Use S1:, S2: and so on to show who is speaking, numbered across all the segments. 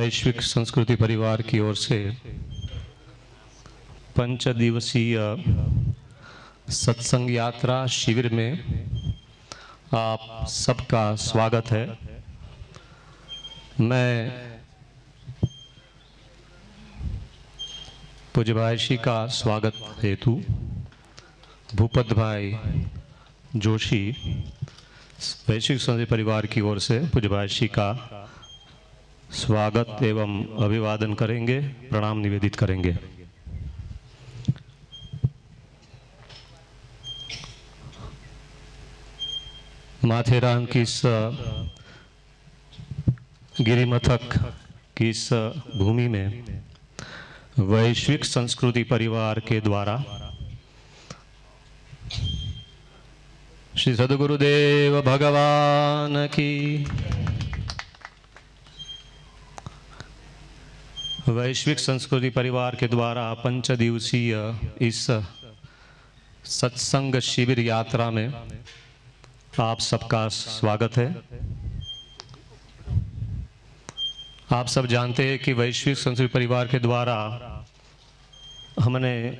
S1: वैश्विक संस्कृति परिवार की ओर से 5 दिवसीय सत्संग यात्रा शिविर में आप सबका स्वागत है। मैं पूज्य भाई श्री का स्वागत हेतु भूपत भाई जोशी वैश्विक संस्कृति परिवार की ओर से पूज्य भाई श्री का स्वागत एवं अभिवादन करेंगे, प्रणाम निवेदित करेंगे। माथेरान की इस गिरिमथक की इस भूमि में वैश्विक संस्कृति परिवार के द्वारा श्री सद्गुरुदेव भगवान की वैश्विक संस्कृति परिवार के द्वारा 5 दिवसीय इस सत्संग शिविर यात्रा में आप सबका स्वागत है। आप सब जानते हैं कि वैश्विक संस्कृति परिवार के द्वारा हमने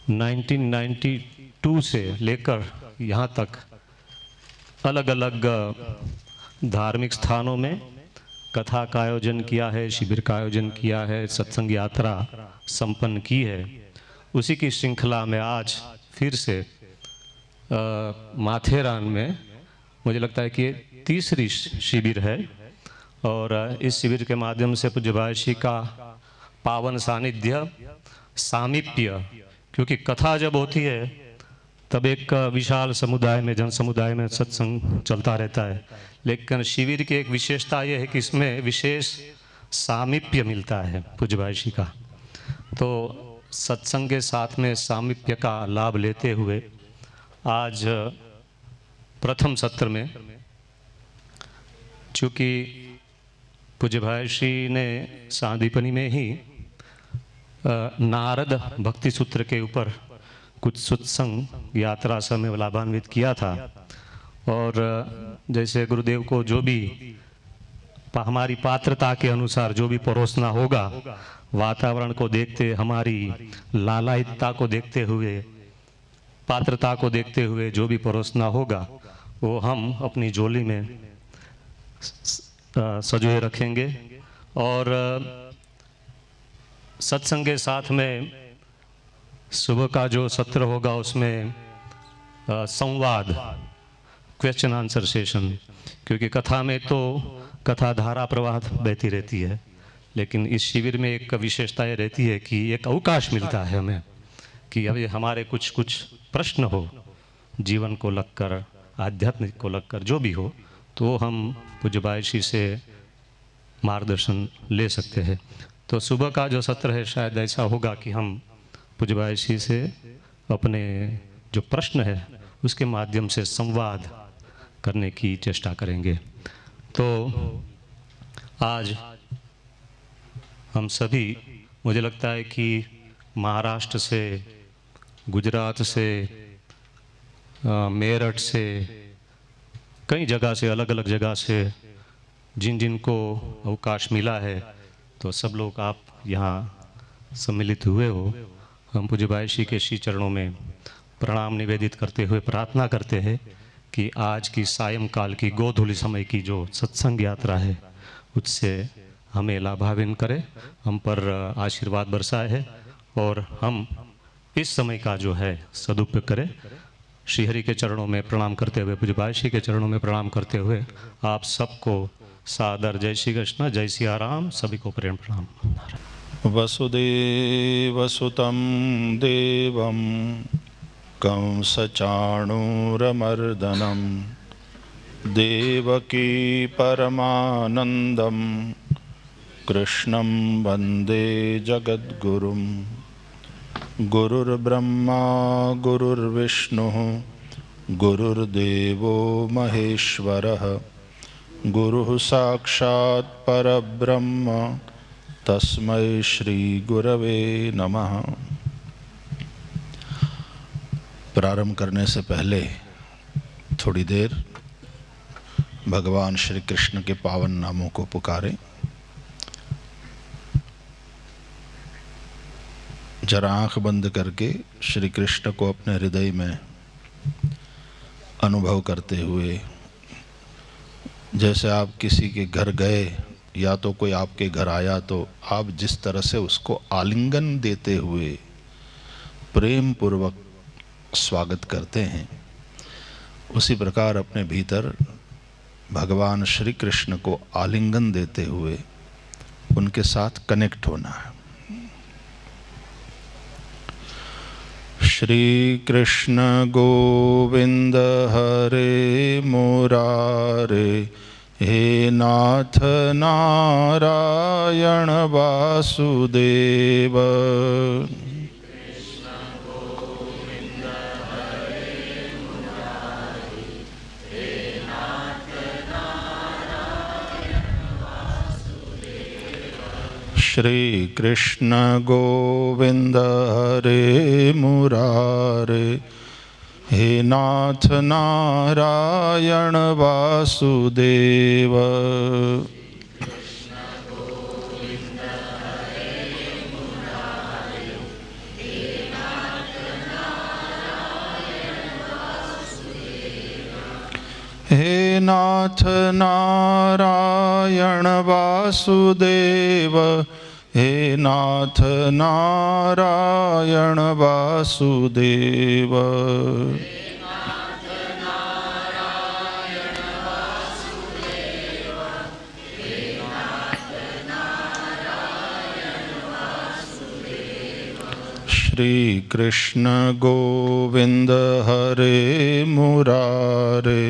S1: 1992 से लेकर यहाँ तक अलग अलग धार्मिक स्थानों में कथा का आयोजन किया है, शिविर का आयोजन किया है, सत्संग यात्रा संपन्न की है। उसी की श्रृंखला में आज फिर से माथेरान में मुझे लगता है कि ये तीसरी शिविर है और इस शिविर के माध्यम से पूज्य भाई श्री का पावन सानिध्य, सामीप्य, क्योंकि कथा जब होती है तब एक विशाल समुदाय में, जन समुदाय में सत्संग चलता रहता है, लेकिन शिविर की एक विशेषता यह है कि इसमें विशेष सामीप्य मिलता है पूज्य भाई श्री का। तो सत्संग के साथ में सामीप्य का लाभ लेते हुए आज प्रथम सत्र में, चूँकि पूज्य भाई श्री ने सांदीपनी में ही नारद भक्ति सूत्र के ऊपर कुछ सत्संग यात्रा समय लाभान्वित किया था और जैसे गुरुदेव को जो भी हमारी पात्रता के अनुसार जो भी परोसना होगा, वातावरण को देखते, हमारी लालायितता को देखते हुए, पात्रता को देखते हुए जो भी परोसना होगा वो हम अपनी झोली में सजोए रखेंगे। और सत्संग के साथ में सुबह का जो सत्र होगा उसमें संवाद, क्वेश्चन आंसर सेशन, क्योंकि कथा में तो कथा धारा प्रवाह बहती रहती है, लेकिन इस शिविर में एक विशेषता ये रहती है कि एक अवकाश मिलता है हमें कि अभी हमारे कुछ प्रश्न हो, जीवन को लगकर, आध्यात्मिक को लगकर, जो भी हो, तो हम पूज्य भाई श्री से मार्गदर्शन ले सकते हैं। तो सुबह का जो सत्र है शायद ऐसा होगा कि हम पूज्य भाई श्री से अपने जो प्रश्न है उसके माध्यम से संवाद करने की चेष्टा करेंगे। तो आज हम सभी, मुझे लगता है कि महाराष्ट्र से, गुजरात से, मेरठ से, कई जगह से, अलग अलग जगह से जिन जिन को अवकाश मिला है, तो सब लोग आप यहाँ सम्मिलित हुए हो। हम पूज्य भाई श्री के श्री चरणों में प्रणाम निवेदित करते हुए प्रार्थना करते हैं कि आज की सायंकाल की गोधूली समय की जो सत्संग यात्रा है उससे हमें लाभान्वित करे, हम पर आशीर्वाद बरसाए है और हम इस समय का जो है सदुपयोग करें। श्री हरि के चरणों में प्रणाम करते हुए, पूज्य भाई श्री के चरणों में प्रणाम करते हुए आप सबको सादर जय श्री कृष्ण, जय सिया राम, सभी को प्रेम प्रणाम।
S2: वसुदेवसुतं देवं कंसचाणूरमर्दनं देवकी परमानन्दं कृष्णं वन्दे जगद्गुरुं। गुरुर्ब्रह्मा गुरुर्विष्णुः गुरुर्देवो महेश्वरः गुरुः साक्षात् परब्रह्म तस्मै श्री गुरवे नमः। प्रारंभ करने से पहले थोड़ी देर भगवान श्री कृष्ण के पावन नामों को पुकारें। जरा आंख बंद करके श्री कृष्ण को अपने हृदय में अनुभव करते हुए, जैसे आप किसी के घर गए या तो कोई आपके घर आया तो आप जिस तरह से उसको आलिंगन देते हुए प्रेम पूर्वक स्वागत करते हैं, उसी प्रकार अपने भीतर भगवान श्री कृष्ण को आलिंगन देते हुए उनके साथ कनेक्ट होना है। श्री कृष्ण गोविंद हरे मुरारे, हे नाथ नारायण वासुदेव। श्री कृष्ण गोविंद हरे मुरारे, हे नाथ नारायण वासुदेव। हे नाथ नारायण वासुदेव, हे नाथ नारायण वासुदेव। श्री कृष्ण गोविंद हरे मुरारे,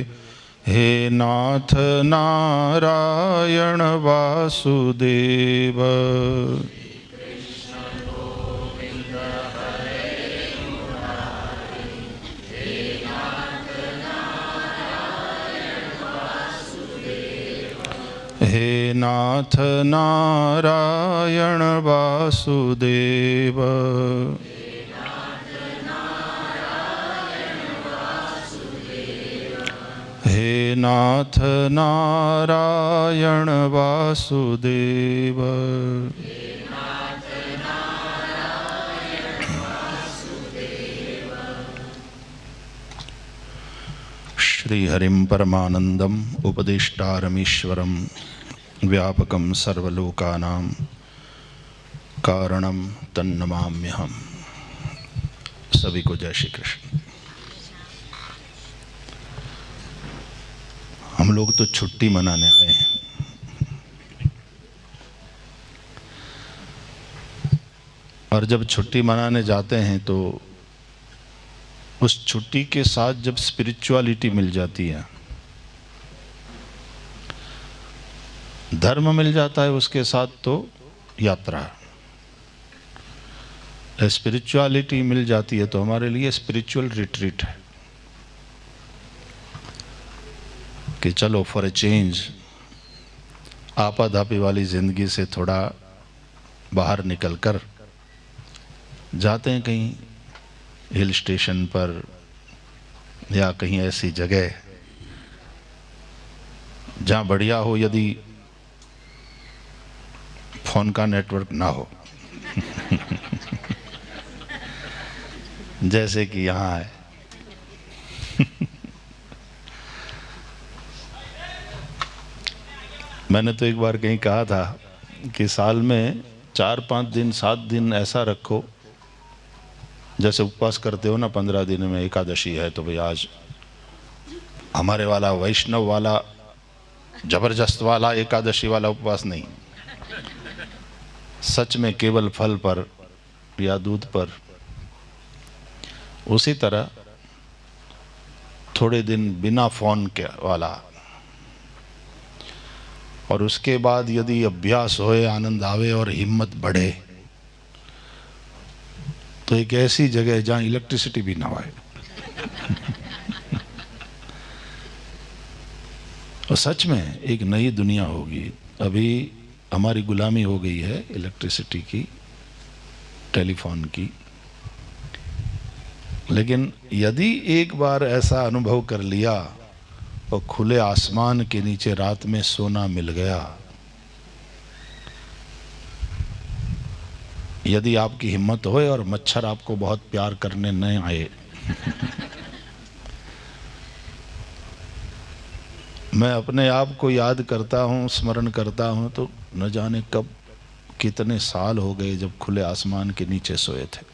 S2: हे नाथ नारायण वासुदेव। हे नाथ नारायण वासुदेव। हे नाथ नारायण वासुदेव। श्री हरिं परमानंदम उपदेष्टारमीश्वरम व्यापकं सर्वलोकानां कारणं तन्नमाम्यहम्। सभी को जय श्री कृष्ण। हम लोग तो छुट्टी मनाने आए हैं, और जब छुट्टी मनाने जाते हैं तो उस छुट्टी के साथ जब स्पिरिचुअलिटी मिल जाती है, धर्म मिल जाता है, उसके साथ तो यात्रा, स्पिरिचुअलिटी मिल जाती है तो हमारे लिए स्पिरिचुअल रिट्रीट है कि चलो फॉर ए चेंज आपाधापी वाली जिंदगी से थोड़ा बाहर निकलकर जाते हैं कहीं हिल स्टेशन पर या कहीं ऐसी जगह जहाँ बढ़िया हो, यदि फोन का नेटवर्क ना हो जैसे कि यहाँ है मैंने तो एक बार कहीं कहा था कि साल में 4-5 दिन 7 दिन ऐसा रखो, जैसे उपवास करते हो ना 15 दिन में एकादशी है तो भाई आज हमारे वाला वैष्णव वाला जबरदस्त वाला एकादशी वाला उपवास नहीं, सच में केवल फल पर या दूध पर। उसी तरह थोड़े दिन बिना फोन के वाला, और उसके बाद यदि अभ्यास होए, आनंद आवे और हिम्मत बढ़े तो एक ऐसी जगह जहां इलेक्ट्रिसिटी भी ना होए और सच में एक नई दुनिया होगी। अभी हमारी गुलामी हो गई है इलेक्ट्रिसिटी की, टेलीफोन की, लेकिन यदि एक बार ऐसा अनुभव कर लिया और खुले आसमान के नीचे रात में सोना मिल गया, यदि आपकी हिम्मत होए और मच्छर आपको बहुत प्यार करने न आए। मैं अपने आप को याद करता हूँ, स्मरण करता हूँ, तो न जाने कब कितने साल हो गए जब खुले आसमान के नीचे सोए थे।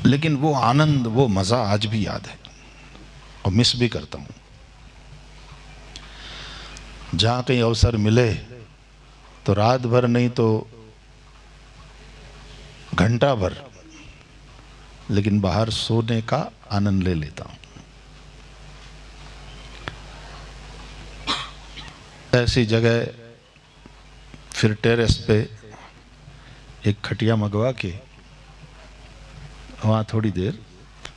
S2: लेकिन वो आनंद, वो मजा आज भी याद है और मिस भी करता हूँ। जहाँ कहीं अवसर मिले तो रात भर नहीं तो घंटा भर, लेकिन बाहर सोने का आनंद ले लेता हूँ। ऐसी जगह फिर टेरेस पे एक खटिया मंगवा के वहाँ थोड़ी देर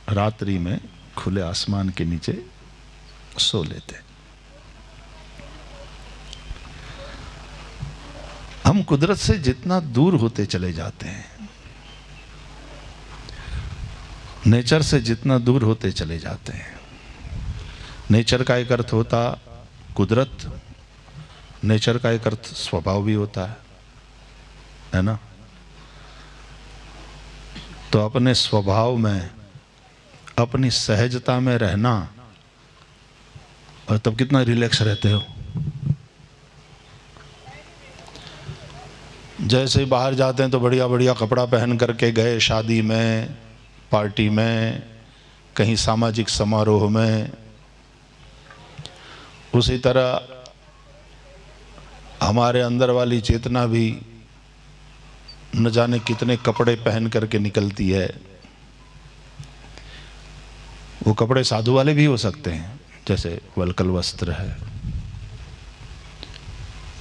S2: रात्रि में खुले आसमान के नीचे सो लेते। हम कुदरत से जितना दूर होते चले जाते हैं, नेचर से जितना दूर होते चले जाते हैं। नेचर का एक अर्थ होता कुदरत, नेचर का एक अर्थ स्वभाव भी होता है ना। तो अपने स्वभाव में, अपनी सहजता में रहना, और तब कितना रिलैक्स रहते हो। जैसे ही बाहर जाते हैं तो बढ़िया बढ़िया कपड़ा पहन करके गए, शादी में, पार्टी में, कहीं सामाजिक समारोह में। उसी तरह हमारे अंदर वाली चेतना भी न जाने कितने कपड़े पहन करके निकलती है। वो कपड़े साधु वाले भी हो सकते हैं, जैसे वल्कल वस्त्र है,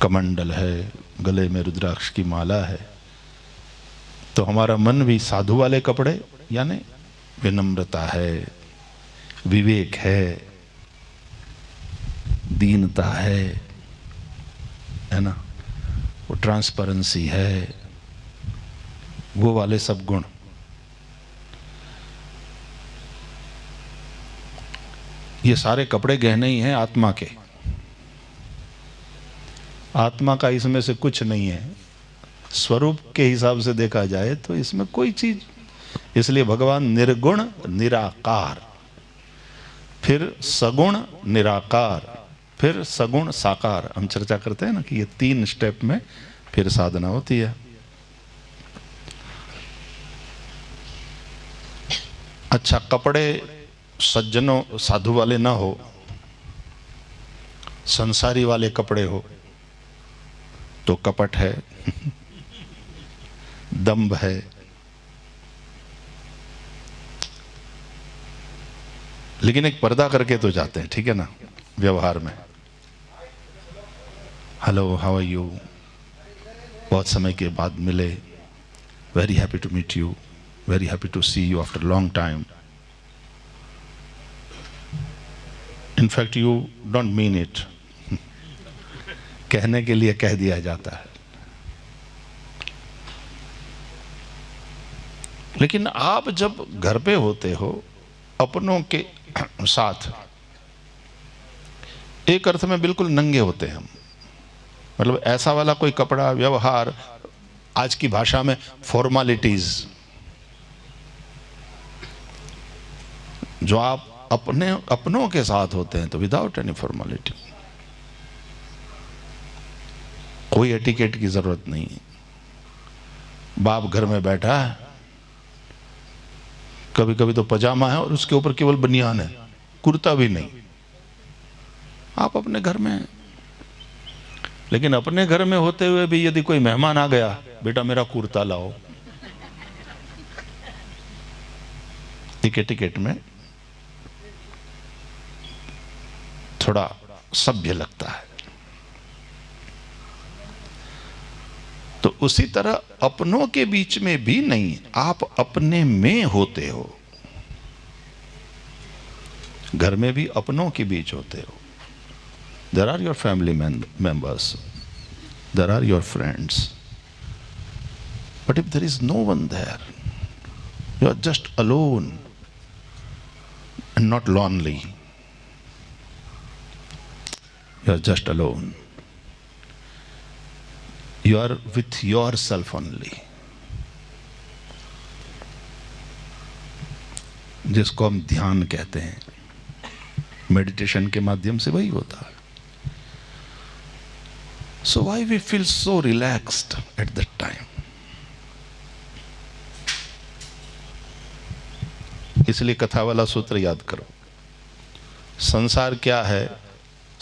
S2: कमंडल है, गले में रुद्राक्ष की माला है। तो हमारा मन भी साधु वाले कपड़े, यानी विनम्रता है, विवेक है, दीनता है ना, वो ट्रांसपेरेंसी है, वो वाले सब गुण। ये सारे कपड़े गहने ही हैं आत्मा के। आत्मा का इसमें से कुछ नहीं है। स्वरूप के हिसाब से देखा जाए तो इसमें कोई चीज, इसलिए भगवान निर्गुण निराकार, फिर सगुण निराकार, फिर सगुण साकार। हम चर्चा करते हैं ना कि ये 3 स्टेप में फिर साधना होती है। अच्छा, कपड़े सज्जनों साधु वाले ना हो, संसारी वाले कपड़े हो तो कपट है, दंभ है। लेकिन एक पर्दा करके तो जाते हैं, ठीक है ना, व्यवहार में। हेलो, हाउ आर यू, बहुत समय के बाद मिले, very happy to meet you, very happy to see you after long time. In fact you don't mean it, कहने के लिए कह दिया जाता है। लेकिन आप जब घर पे होते हो अपनों के साथ, एक अर्थ में बिल्कुल नंगे होते हैं हम। मतलब ऐसा वाला कोई कपड़ा, व्यवहार, आज की भाषा में फॉर्मालिटीज, जो आप अपनों के साथ होते हैं तो विदाउट एनी फॉर्मालिटी, कोई एटिकेट की जरूरत नहीं है। बाप घर में बैठा है, कभी कभी तो पजामा है और उसके ऊपर केवल बनियान है, कुर्ता भी नहीं। आप अपने घर में हैं। लेकिन अपने घर में होते हुए भी यदि कोई मेहमान आ गया, बेटा मेरा कुर्ता लाओ, टिकट में थोड़ा सभ्य लगता है। तो उसी तरह अपनों के बीच में भी नहीं, आप अपने में होते हो। घर में भी अपनों के बीच होते हो। There are your family members, there are your friends, but if there is no one there, you are just alone and not lonely. You are just alone. You are with yourself only, जिसको हम ध्यान कहते हैं। Meditation के माध्यम से वही होता है। So why we feel so relaxed at that time? इसलिए कथा वाला सूत्र याद करो। संसार क्या है?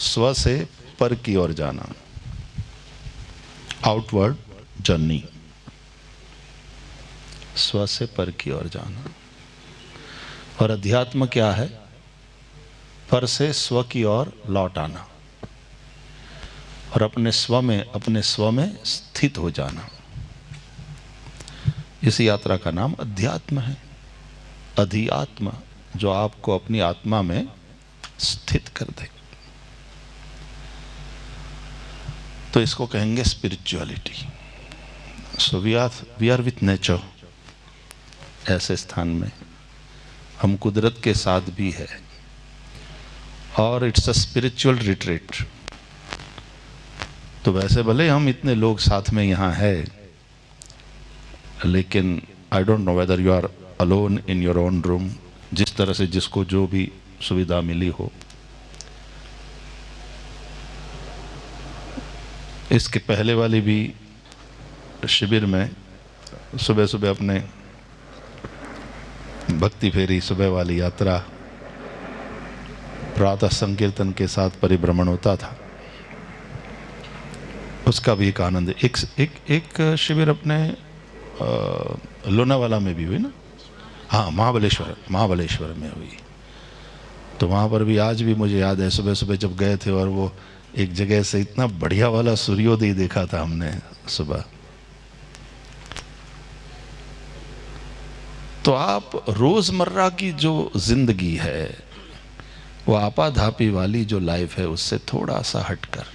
S2: स्व से पर की ओर जाना, आउटवर्ड जर्नी, स्व से पर की ओर जाना। और अध्यात्म क्या है? पर से स्व की ओर लौट आना और अपने स्व में स्थित हो जाना। इस यात्रा का नाम अध्यात्म है। अधिआत्मा, जो आपको अपनी आत्मा में स्थित कर दे, तो इसको कहेंगे spirituality. So we are with nature. ऐसे स्थान में हम कुदरत के साथ भी है, और इट्स अ स्पिरिचुअल रिट्रीट। तो वैसे भले हम इतने लोग साथ में यहाँ है, लेकिन I don't know whether you are alone in your own room, जिस तरह से जिसको जो भी सुविधा मिली हो। इसके पहले वाली भी शिविर में सुबह सुबह अपने भक्ति फेरी, सुबह वाली यात्रा, प्रातः संकीर्तन के साथ परिभ्रमण होता था। उसका भी एक आनंद। एक शिविर अपने लोनावाला में भी हुई ना। हाँ, महाबलेश्वर में हुई। तो वहाँ पर भी आज भी मुझे याद है, सुबह सुबह जब गए थे और वो एक जगह से इतना बढ़िया वाला सूर्योदय देखा था हमने सुबह। तो आप रोजमर्रा की जो जिंदगी है, वो आपाधापी वाली जो लाइफ है, उससे थोड़ा सा हटकर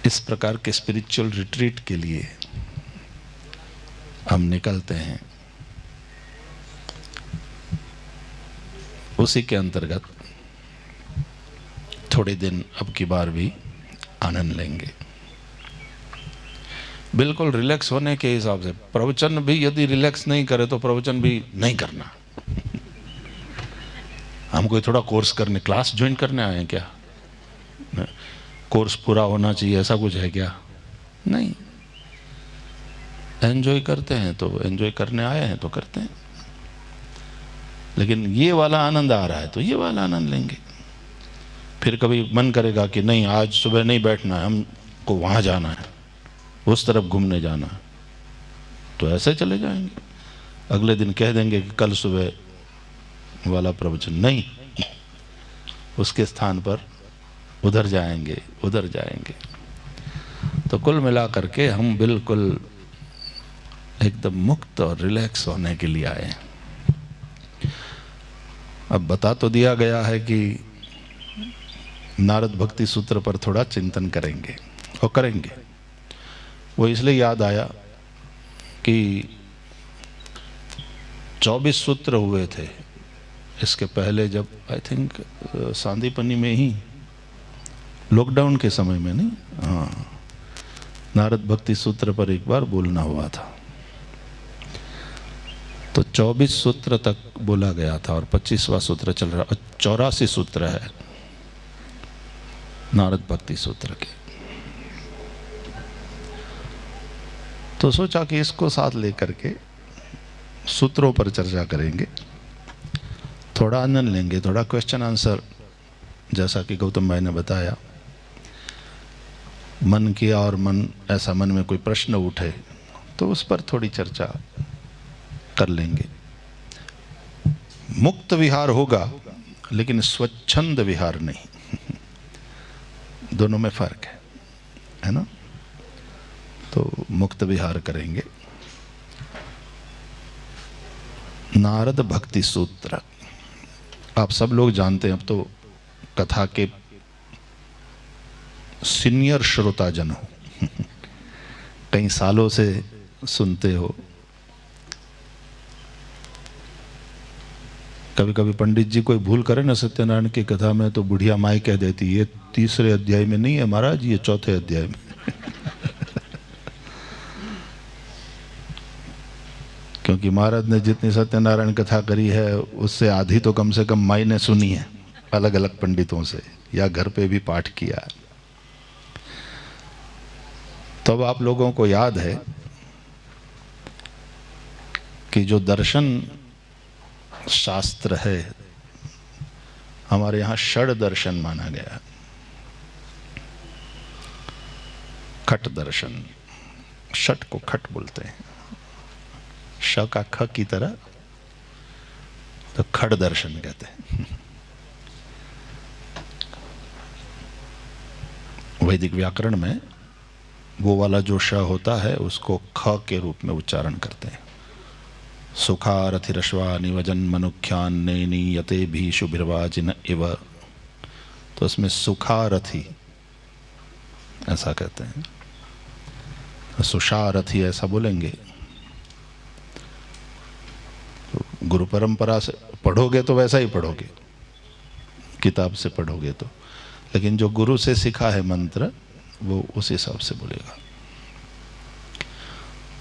S2: इस प्रकार के स्पिरिचुअल रिट्रीट के लिए हम निकलते हैं। उसी के अंतर्गत थोड़े दिन अब की बार भी आनंद लेंगे, बिल्कुल रिलैक्स होने के हिसाब से। प्रवचन भी यदि रिलैक्स नहीं करे तो प्रवचन भी नहीं करना। हम कोई थोड़ा कोर्स करने, क्लास ज्वाइन करने आए हैं क्या? कोर्स पूरा होना चाहिए ऐसा कुछ है क्या? नहीं। एंजॉय करते हैं तो एंजॉय करने आए हैं तो करते हैं, लेकिन ये वाला आनंद आ रहा है तो ये वाला आनंद लेंगे। फिर कभी मन करेगा कि नहीं, आज सुबह नहीं बैठना है, हमको वहाँ जाना है, उस तरफ घूमने जाना है, तो ऐसे चले जाएंगे। अगले दिन कह देंगे कि कल सुबह वाला प्रवचन नहीं, उसके स्थान पर उधर जाएंगे। तो कुल मिला करके हम बिल्कुल एकदम मुक्त और रिलैक्स होने के लिए आए हैं। अब बता तो दिया गया है कि नारद भक्ति सूत्र पर थोड़ा चिंतन करेंगे और करेंगे। वो इसलिए याद आया कि 24 सूत्र हुए थे इसके पहले, जब आई थिंक सांदीपनी में ही लॉकडाउन के समय में, नहीं, हाँ, नारद भक्ति सूत्र पर एक बार बोलना हुआ था। तो 24 सूत्र तक बोला गया था और 25वां सूत्र चल रहा, 84 सूत्र है नारद भक्ति सूत्र के। तो सोचा कि इसको साथ लेकर के सूत्रों पर चर्चा करेंगे, थोड़ा आनंद लेंगे, थोड़ा क्वेश्चन आंसर, जैसा कि गौतम भाई ने बताया, मन किया और ऐसा मन में कोई प्रश्न उठे तो उस पर थोड़ी चर्चा कर लेंगे। मुक्त विहार होगा लेकिन स्वच्छंद विहार नहीं। दोनों में फर्क है ना? तो मुक्त विहार करेंगे। नारद भक्ति सूत्र आप सब लोग जानते हैं, अब तो कथा के सीनियर श्रोताजन हो, कई सालों से सुनते हो। कभी कभी पंडित जी कोई भूल करे ना सत्यनारायण की कथा में, तो बुढ़िया माई कह देती ये 3रे अध्याय में नहीं है महाराज, ये 4थे अध्याय में। क्योंकि महाराज ने जितनी सत्यनारायण कथा करी है उससे आधी तो कम से कम माई ने सुनी है अलग अलग पंडितों से, या घर पे भी पाठ किया। तब आप लोगों को याद है कि जो दर्शन शास्त्र है हमारे यहाँ षड दर्शन माना गया। खट दर्शन, षट को खट बोलते हैं, श का ख की तरह, तो खड़ दर्शन कहते हैं। वैदिक व्याकरण में वो वाला जो श होता है उसको ख के रूप में उच्चारण करते हैं। सुखारथिरश्वा निवजन मनुख्यान नैनीयते भी शुभिर्वाजिन इव, तो उसमें सुखारथी ऐसा कहते हैं, सुषारथी ऐसा बोलेंगे। गुरु परंपरा से पढ़ोगे तो वैसा ही पढ़ोगे, किताब से पढ़ोगे तो, लेकिन जो गुरु से सीखा है मंत्र वो उस हिसाब से बोलेगा।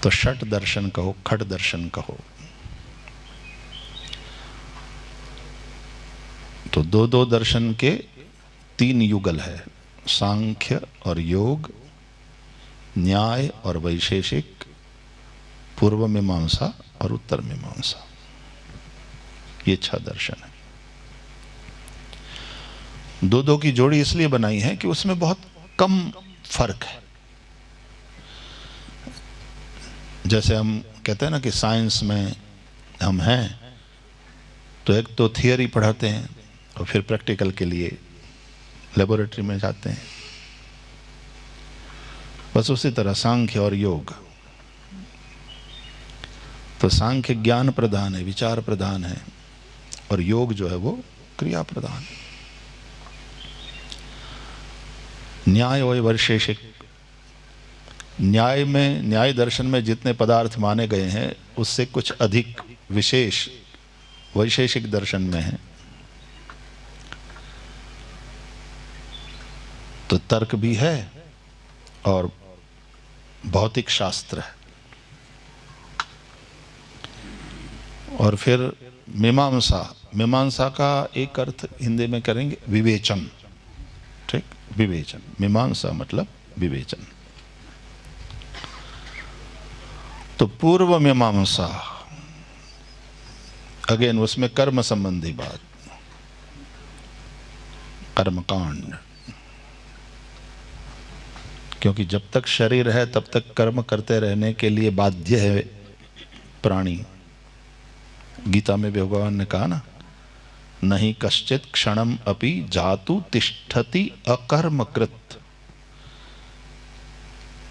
S2: तो षट दर्शन कहो, खट दर्शन कहो, तो दो दो दर्शन के 3 युगल है, सांख्य और योग, न्याय और वैशेषिक, पूर्व मीमांसा और उत्तर मीमांसा, ये 6 दर्शन है। दो दो की जोड़ी इसलिए बनाई है कि उसमें बहुत कम फर्क है। जैसे हम कहते हैं ना कि साइंस में हम हैं तो एक तो थियरी पढ़ाते हैं और फिर प्रैक्टिकल के लिए लेबोरेटरी में जाते हैं, बस उसी तरह सांख्य और योग। तो सांख्य ज्ञान प्रधान है, विचार प्रधान है, और योग जो है वो क्रिया प्रधान है। न्याय और वैशेषिक, न्याय में, न्याय दर्शन में जितने पदार्थ माने गए हैं उससे कुछ अधिक विशेष वैशेषिक दर्शन में है। तो तर्क भी है और भौतिक शास्त्र है। और फिर मीमांसा, मीमांसा का एक अर्थ हिंदी में करेंगे विवेचन, ठीक, विवेचन, मीमांसा मतलब विवेचन। तो पूर्व मीमांसा अगेन उसमें कर्म संबंधी बात, कर्मकांड, क्योंकि जब तक शरीर है तब तक कर्म करते रहने के लिए बाध्य है प्राणी। गीता में भी भगवान ने कहा ना, नहीं कश्चित क्षणम अपि जातु तिष्ठति अकर्मकृत।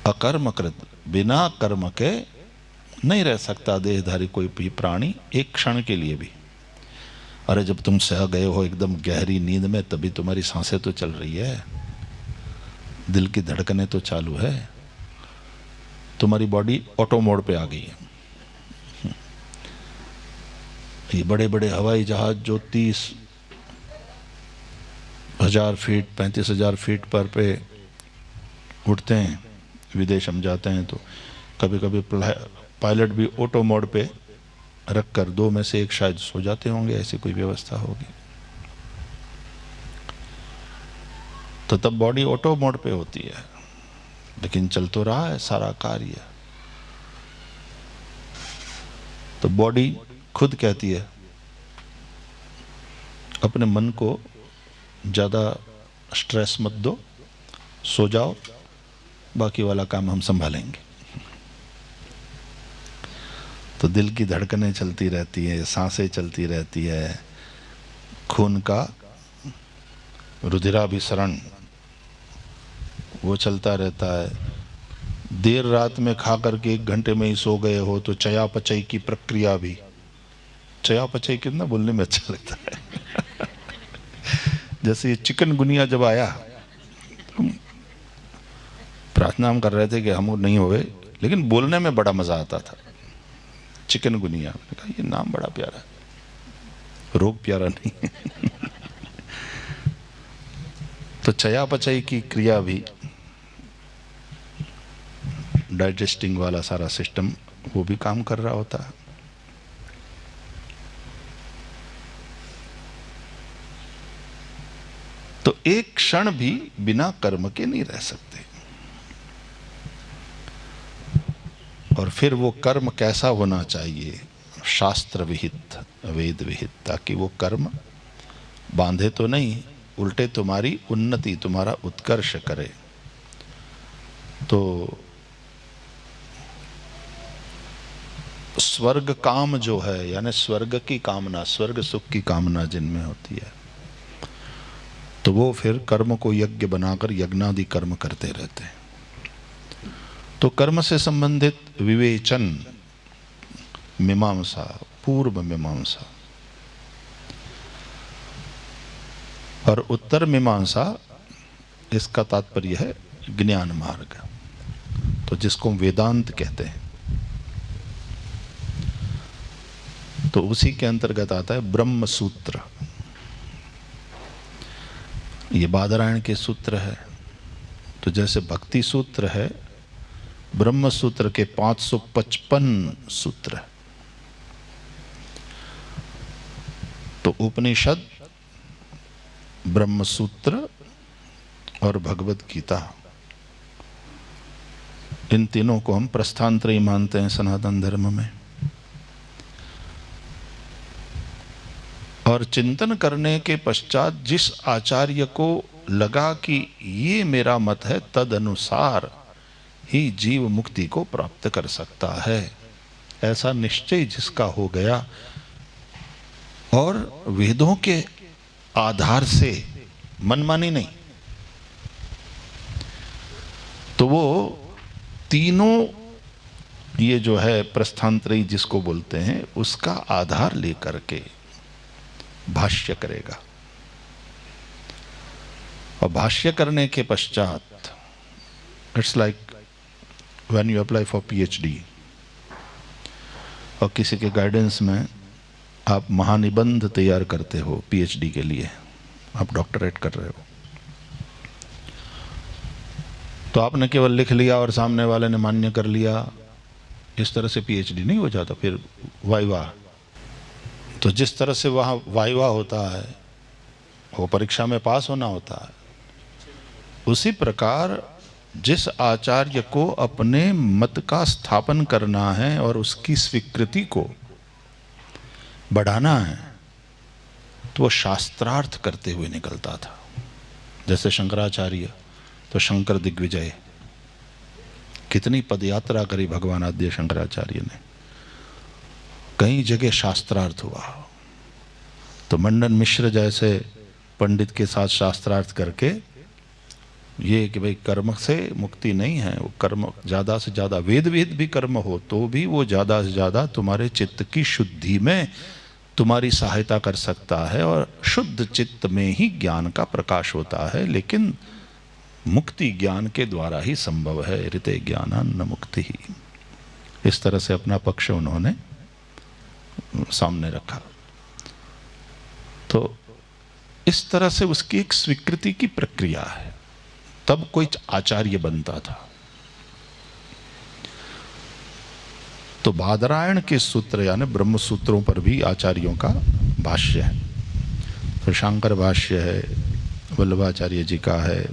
S2: अकर्मकृत, बिना कर्म के नहीं रह सकता देहधारी कोई भी प्राणी एक क्षण के लिए भी। अरे जब तुम सह गए हो एकदम गहरी नींद में, तभी तुम्हारी सांसें तो चल रही है, दिल की धड़कनें तो चालू है, तुम्हारी बॉडी ऑटो मोड पे आ गई है। ये बड़े बड़े हवाई जहाज जो 30,000 फीट 35,000 फीट पर पे उड़ते हैं, विदेश हम जाते हैं तो कभी कभी पायलट भी ऑटो मोड पे रखकर 2 में से 1 शायद सो जाते होंगे, ऐसी कोई व्यवस्था होगी। तो तब बॉडी ऑटो मोड पे होती है, लेकिन चल तो रहा है सारा कार्य। तो बॉडी खुद कहती है अपने मन को ज़्यादा स्ट्रेस मत दो, सो जाओ, बाकी वाला काम हम संभालेंगे। तो दिल की धड़कनें चलती रहती है, सांसें चलती रहती है, खून का रुधिराभिसरण वो चलता रहता है। देर रात में खा करके 1 घंटे में ही सो गए हो तो चयापचय की प्रक्रिया भी, चयापचय कितना बोलने में अच्छा लगता है। जैसे ये चिकनगुनिया जब आया, प्रार्थना हम कर रहे थे कि हम नहीं होवे, लेकिन बोलने में बड़ा मजा आता था। चिकनगुनिया, ये नाम बड़ा प्यारा है। रोग प्यारा नहीं। तो चयापचय की क्रिया भी, डाइजेस्टिंग वाला सारा सिस्टम वो भी काम कर रहा होता है। तो एक क्षण भी बिना कर्म के नहीं रह सकते। और फिर वो कर्म कैसा होना चाहिए? शास्त्र विहित, वेद विहित, ताकि वो कर्म बांधे तो नहीं, उल्टे तुम्हारी उन्नति, तुम्हारा उत्कर्ष करे। तो स्वर्ग काम जो है, यानी स्वर्ग की कामना, स्वर्ग सुख की कामना जिनमें होती है, तो वो फिर कर्म को यज्ञ बनाकर यज्ञादि कर्म करते रहते हैं। तो कर्म से संबंधित विवेचन, मीमांसा, पूर्व मीमांसा और उत्तर मीमांसा, इसका तात्पर्य है ज्ञान मार्ग, तो जिसको वेदांत कहते हैं। तो उसी के अंतर्गत आता है ब्रह्म सूत्र। ये बादरायण के सूत्र है। तो जैसे भक्ति सूत्र है, ब्रह्म सूत्र के 555 सूत्र है। तो उपनिषद, ब्रह्म सूत्र और भगवत गीता, इन तीनों को हम प्रस्थानत्रयी मानते हैं सनातन धर्म में। और चिंतन करने के पश्चात जिस आचार्य को लगा कि ये मेरा मत है, तद अनुसार ही जीव मुक्ति को प्राप्त कर सकता है, ऐसा निश्चय जिसका हो गया और वेदों के आधार से, मनमानी नहीं, तो वो तीनों, ये जो है प्रस्थानत्रयी जिसको बोलते हैं, उसका आधार लेकर के भाष्य करेगा। और भाष्य करने के पश्चात, it's like when you apply for PhD, और किसी के गाइडेंस में आप महानिबंध तैयार करते हो पीएचडी के लिए, आप डॉक्टरेट कर रहे हो, तो आपने केवल लिख लिया और सामने वाले ने मान्य कर लिया, इस तरह से पीएचडी नहीं हो जाता। फिर वाइवा, तो जिस तरह से वहाँ वाइवा होता है, वो परीक्षा में पास होना होता है, उसी प्रकार जिस आचार्य को अपने मत का स्थापन करना है और उसकी स्वीकृति को बढ़ाना है, तो वो शास्त्रार्थ करते हुए निकलता था। जैसे शंकराचार्य, तो शंकर दिग्विजय, कितनी पदयात्रा करी भगवान आद्य शंकराचार्य ने, कई जगह शास्त्रार्थ हुआ। तो मंडन मिश्र जैसे पंडित के साथ शास्त्रार्थ करके ये कि भाई कर्म से मुक्ति नहीं है, वो कर्म ज़्यादा से ज़्यादा, वेद वेद भी कर्म हो तो भी वो ज़्यादा से ज़्यादा तुम्हारे चित्त की शुद्धि में तुम्हारी सहायता कर सकता है, और शुद्ध चित्त में ही ज्ञान का प्रकाश होता है, लेकिन मुक्ति ज्ञान के द्वारा ही संभव है। ऋते ज्ञानान्न मुक्ति ही, इस तरह से अपना पक्ष उन्होंने सामने रखा। तो इस तरह से उसकी एक स्वीकृति की प्रक्रिया है, तब कोई आचार्य बनता था। तो बादरायण के सूत्र यानी ब्रह्म सूत्रों पर भी आचार्यों का भाष्य है। तो शंकर भाष्य है, वल्लभाचार्य जी का है,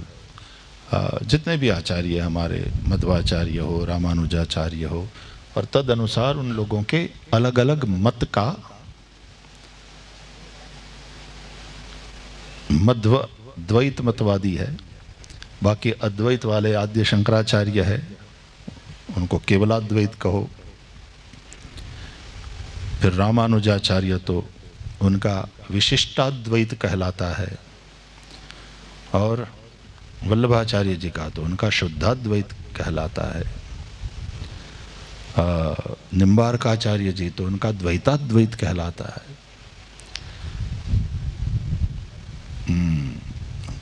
S2: जितने भी आचार्य हमारे, मध्वाचार्य हो, रामानुजाचार्य हो, और तद अनुसार उन लोगों के अलग अलग मत का, मध्व द्वैत मतवादी है, बाकी अद्वैत वाले आद्य शंकराचार्य है, उनको केवलाद्वैत कहो। फिर रामानुजाचार्य तो उनका विशिष्टाद्वैत कहलाता है, और वल्लभाचार्य जी का तो उनका शुद्धाद्वैत कहलाता है। निम्बार्काचार्य जी तो उनका द्वैताद्वैत कहलाता है।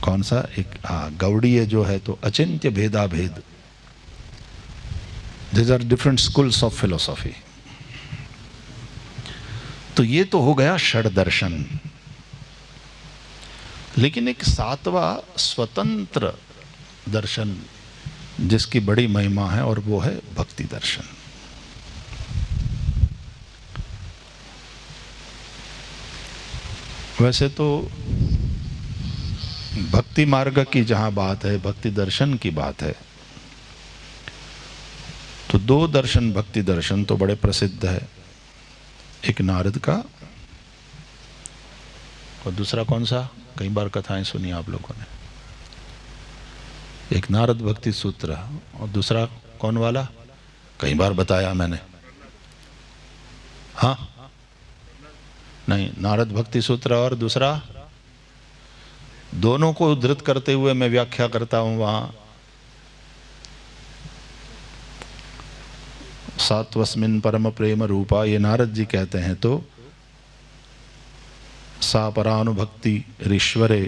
S2: कौन सा एक गौड़ीय जो है तो अचिंत्य भेदा भेद। These are different schools of philosophy. तो ये तो हो गया षड दर्शन। लेकिन एक सातवां स्वतंत्र दर्शन जिसकी बड़ी महिमा है, और वो है भक्ति दर्शन। वैसे तो भक्ति मार्ग की जहां बात है, भक्ति दर्शन की बात है, तो दो दर्शन भक्ति दर्शन तो बड़े प्रसिद्ध है। एक नारद का, और दूसरा कौन सा? कई बार कथाएं सुनी आप लोगों ने। एक नारद भक्ति सूत्र, और दूसरा कौन वाला? कई बार बताया मैंने। हाँ नहीं, नारद भक्ति सूत्र और दूसरा, दोनों को उद्धृत करते हुए मैं व्याख्या करता हूं। वहां सात्वस्मिन् परम प्रेम रूपा, ये नारद जी कहते हैं। तो सा परानुभक्ति ईश्वरे,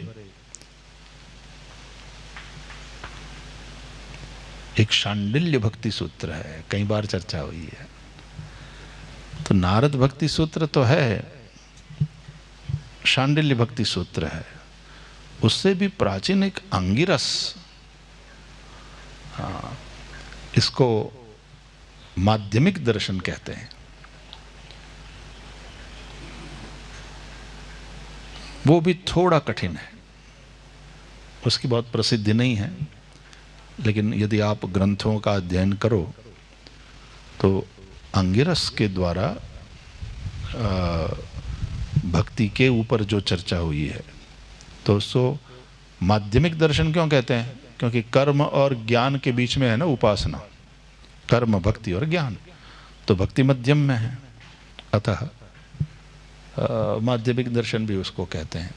S2: एक शांडिल्य भक्ति सूत्र है, कई बार चर्चा हुई है। तो नारद भक्ति सूत्र तो है, शांडिल्य भक्ति सूत्र है। उससे भी प्राचीन एक अंगिरस, इसको माध्यमिक दर्शन कहते हैं। वो भी थोड़ा कठिन है, उसकी बहुत प्रसिद्धि नहीं है, लेकिन यदि आप ग्रंथों का अध्ययन करो तो अंगिरस के द्वारा भक्ति के ऊपर जो चर्चा हुई है, तो उसको माध्यमिक दर्शन क्यों कहते हैं? क्योंकि कर्म और ज्ञान के बीच में है ना उपासना, कर्म भक्ति और ज्ञान, तो भक्ति मध्यम में है, अतः माध्यमिक दर्शन भी उसको कहते हैं।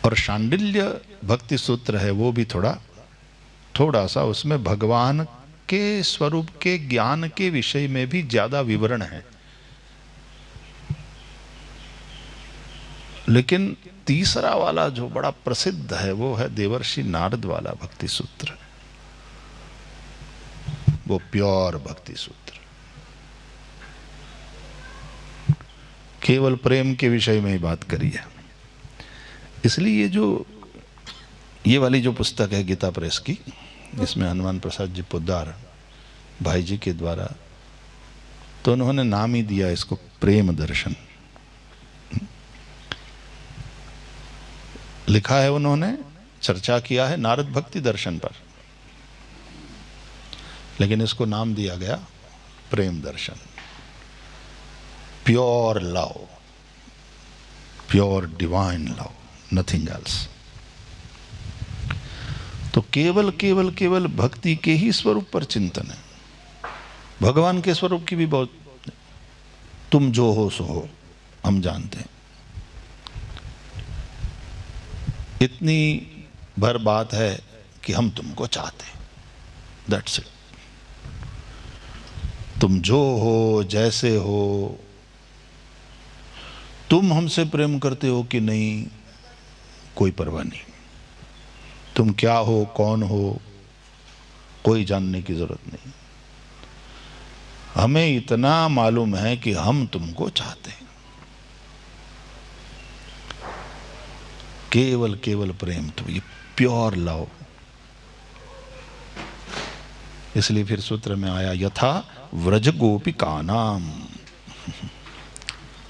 S2: और शांडिल्य भक्ति सूत्र है, वो भी थोड़ा सा उसमें भगवान के स्वरूप के ज्ञान के विषय में भी ज्यादा विवरण है। लेकिन तीसरा वाला जो बड़ा प्रसिद्ध है, वो है देवर्षि नारद वाला भक्ति सूत्र, वो प्योर भक्ति सूत्र, केवल प्रेम के विषय में ही बात करी है। इसलिए ये वाली जो पुस्तक है गीता प्रेस की, इसमें हनुमान प्रसाद जी पोद्दार भाई जी के द्वारा, तो उन्होंने नाम ही दिया इसको प्रेम दर्शन। लिखा है उन्होंने, चर्चा किया है नारद भक्ति दर्शन पर, लेकिन इसको नाम दिया गया प्रेम दर्शन। Pure love, pure divine love, nothing else. तो केवल भक्ति के ही स्वरूप पर चिंतन है। भगवान के स्वरूप की भी बहुत, तुम जो हो सो हो, हम जानते हैं। इतनी भर बात है कि हम तुमको चाहते हैं, दैट्स इट। तुम जो हो, जैसे हो, तुम हमसे प्रेम करते हो कि नहीं, कोई परवाह नहीं। तुम क्या हो, कौन हो, कोई जानने की जरूरत नहीं। हमें इतना मालूम है कि हम तुमको चाहते हैं। केवल प्रेम, तो ये प्योर लव। इसलिए फिर सूत्र में आया यथा व्रज गोपिका नाम,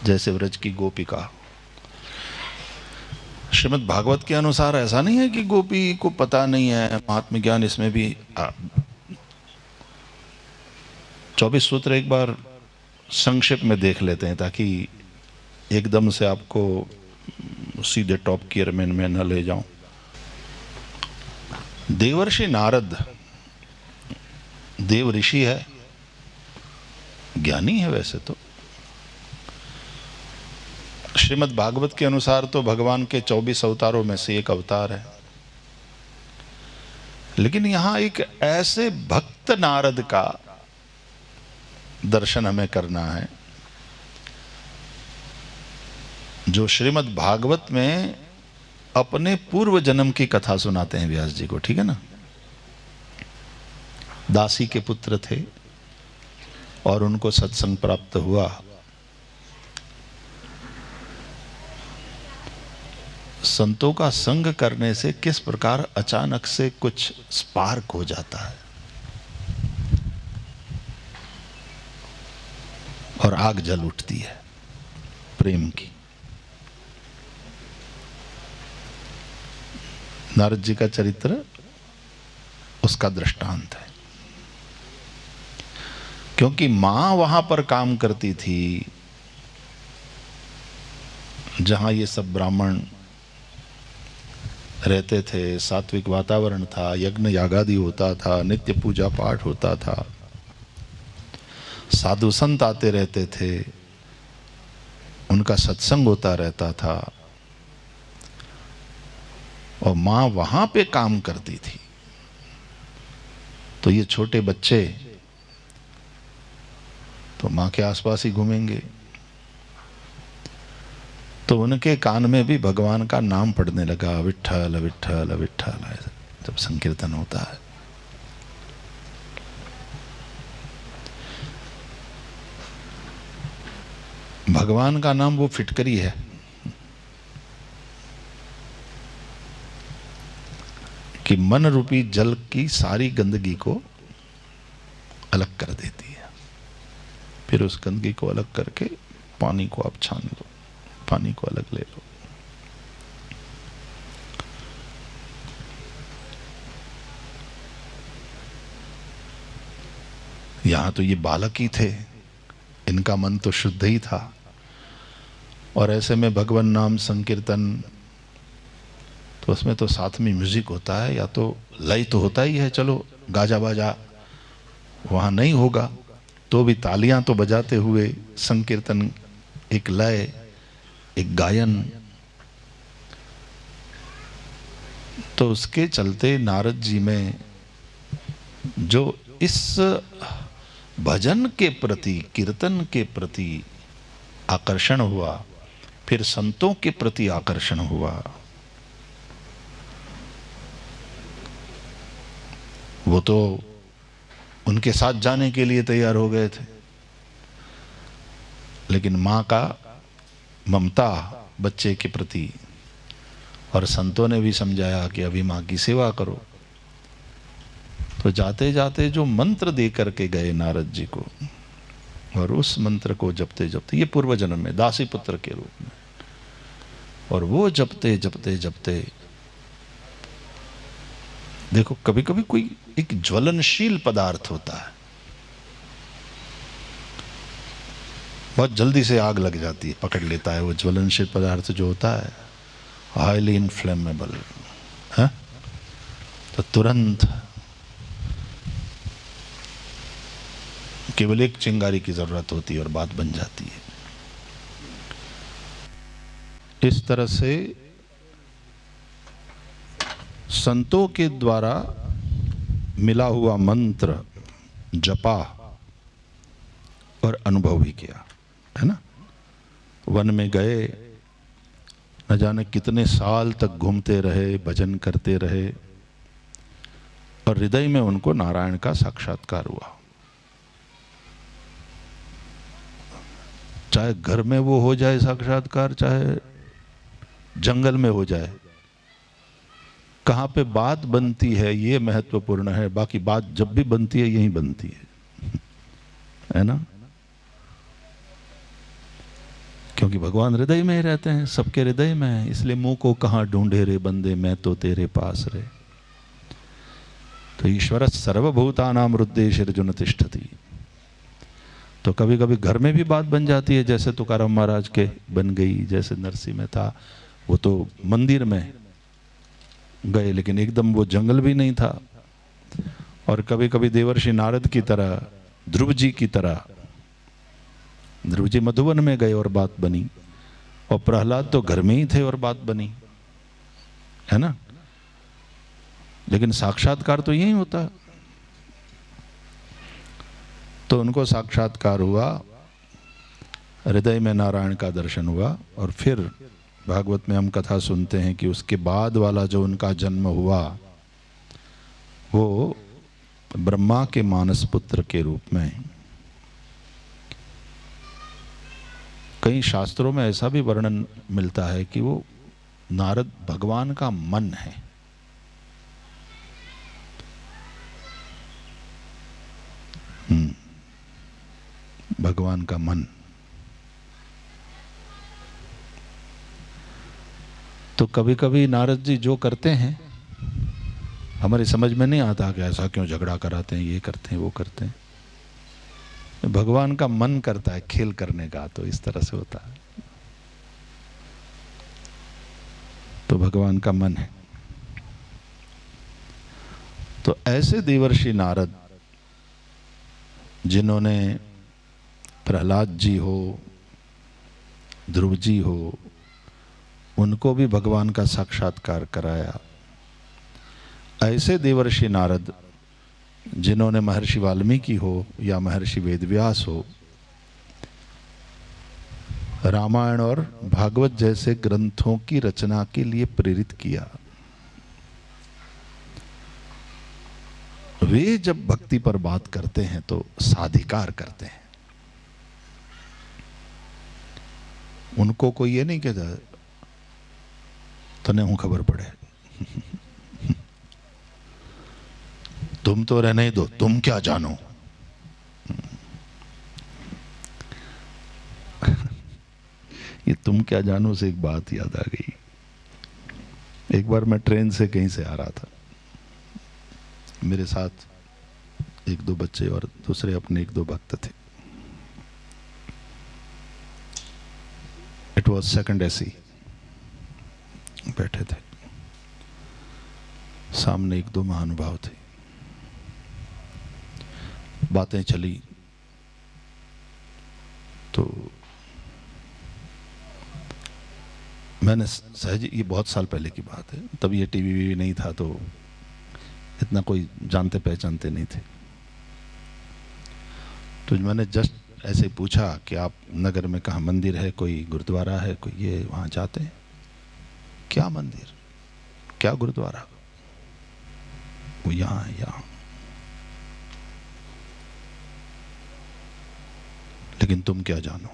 S2: जैसे व्रज की गोपिका। श्रीमद् भागवत के अनुसार ऐसा नहीं है कि गोपी को पता नहीं है महात्म ज्ञान। इसमें भी 24 सूत्र एक बार संक्षेप में देख लेते हैं, ताकि एकदम से आपको सीधे टॉप गियर में न ले जाऊं। देवर्षि नारद देव ऋषि है, ज्ञानी है वैसे तो। श्रीमद् भागवत के अनुसार तो भगवान के 24 अवतारों में से एक अवतार है। लेकिन यहां एक ऐसे भक्त नारद का दर्शन हमें करना है जो श्रीमद् भागवत में अपने पूर्व जन्म की कथा सुनाते हैं व्यास जी को, ठीक है ना। दासी के पुत्र थे और उनको सत्संग प्राप्त हुआ। संतों का संग करने से किस प्रकार अचानक से कुछ स्पार्क हो जाता है और आग जल उठती है प्रेम की। नारद जी का चरित्र उसका दृष्टांत है, क्योंकि मां वहां पर काम करती थी जहां ये सब ब्राह्मण रहते थे, सात्विक वातावरण था, यज्ञ यागादि होता था, नित्य पूजा पाठ होता था, साधु संत आते रहते थे, उनका सत्संग होता रहता था, और मां वहां पे काम करती थी। तो ये छोटे बच्चे तो मां के आसपास ही घूमेंगे, तो उनके कान में भी भगवान का नाम पड़ने लगा, विट्ठल विट्ठल विट्ठल, जब संकीर्तन होता है। भगवान का नाम वो फिटकरी है कि मन रूपी जल की सारी गंदगी को अलग कर देती है। फिर उस गंदगी को अलग करके पानी को आप छान लो, पानी को अलग ले लो। यहां तो ये बालक ही थे, इनका मन तो शुद्ध ही था, और ऐसे में भगवान नाम संकीर्तन तो उसमें तो साथ में म्यूजिक होता है, या तो लय तो होता ही है, चलो गाजा बाजा वहां नहीं होगा तो भी तालियां तो बजाते हुए संकीर्तन, एक लय, एक गायन। तो उसके चलते नारद जी में जो इस भजन के प्रति, कीर्तन के प्रति आकर्षण हुआ, फिर संतों के प्रति आकर्षण हुआ, वो तो उनके साथ जाने के लिए तैयार हो गए थे। लेकिन मां का ममता बच्चे के प्रति, और संतों ने भी समझाया कि अभी मां की सेवा करो, तो जाते जाते जो मंत्र दे करके गए नारद जी को, और उस मंत्र को जपते जपते, ये पूर्व जन्म में दासी पुत्र के रूप में, और वो जपते जपते जपते, देखो कभी कभी कोई एक ज्वलनशील पदार्थ होता है, बहुत जल्दी से आग लग जाती है, पकड़ लेता है। वो ज्वलनशील पदार्थ जो होता है हाईली इनफ्लेमेबल है, तो तुरंत केवल एक चिंगारी की जरूरत होती है और बात बन जाती है। इस तरह से संतों के द्वारा मिला हुआ मंत्र जपा और अनुभव भी किया, है ना। वन में गए, न जाने कितने साल तक घूमते रहे, भजन करते रहे, और हृदय में उनको नारायण का साक्षात्कार हुआ। चाहे घर में वो हो जाए साक्षात्कार, चाहे जंगल में हो जाए, कहाँ पे बात बनती है ये महत्वपूर्ण है, बाकी बात जब भी बनती है यहीं बनती है ना। क्योंकि भगवान हृदय में ही रहते हैं, सबके हृदय में है, इसलिए मुंह को कहाँ ढूंढे रे बंदे, मैं तो तेरे पास रे। तो ईश्वर सर्वभूतानां हृदयेषु तिष्ठति। तो कभी कभी घर में भी बात बन जाती है, जैसे तुकाराम महाराज के बन गई, जैसे नरसिंह में था, वो तो मंदिर में गए लेकिन एकदम वो जंगल भी नहीं था। और कभी कभी देवर्षि नारद की तरह, ध्रुव जी की तरह, ध्रुव जी मधुवन में गए और बात बनी, और प्रहलाद तो घर में ही थे और बात बनी, है ना। लेकिन साक्षात्कार तो यही होता है। तो उनको साक्षात्कार हुआ, हृदय में नारायण का दर्शन हुआ, और फिर भागवत में हम कथा सुनते हैं कि उसके बाद वाला जो उनका जन्म हुआ वो ब्रह्मा के मानस पुत्र के रूप में कई शास्त्रों में ऐसा भी वर्णन मिलता है कि वो नारद भगवान का मन है। भगवान का मन। तो कभी कभी नारद जी जो करते हैं हमारी समझ में नहीं आता कि ऐसा क्यों झगड़ा कराते हैं, ये करते हैं, वो करते हैं। भगवान का मन करता है खेल करने का, तो इस तरह से होता है। तो भगवान का मन है। तो ऐसे देवर्षि नारद जिन्होंने प्रहलाद जी हो, ध्रुव जी हो, उनको भी भगवान का साक्षात्कार कराया। ऐसे देवर्षि नारद जिन्होंने महर्षि वाल्मीकि हो या महर्षि वेदव्यास हो, रामायण और भागवत जैसे ग्रंथों की रचना के लिए प्रेरित किया, वे जब भक्ति पर बात करते हैं तो साधिकार करते हैं। उनको कोई ये नहीं कहता तने हूं खबर पड़े, तुम तो रहने ही दो, तुम क्या जानो। ये तुम क्या जानो से एक बात याद आ गई। एक बार मैं ट्रेन से कहीं से आ रहा था, मेरे साथ एक दो बच्चे और दूसरे अपने एक दो भक्त थे। इट वॉज सेकंड एसी, बैठे थे, सामने एक दो महानुभाव थे, बातें चली। तो मैंने सहज, ये बहुत साल पहले की बात है, तब ये टीवी वीवी नहीं था, तो इतना कोई जानते पहचानते नहीं थे। तो मैंने जस्ट ऐसे पूछा कि आप नगर में कहाँ मंदिर है, कोई गुरुद्वारा है, कोई ये, वहाँ जाते हैं? क्या मंदिर, क्या गुरुद्वारा? वो यहाँ है, यहाँ। लेकिन तुम क्या जानो।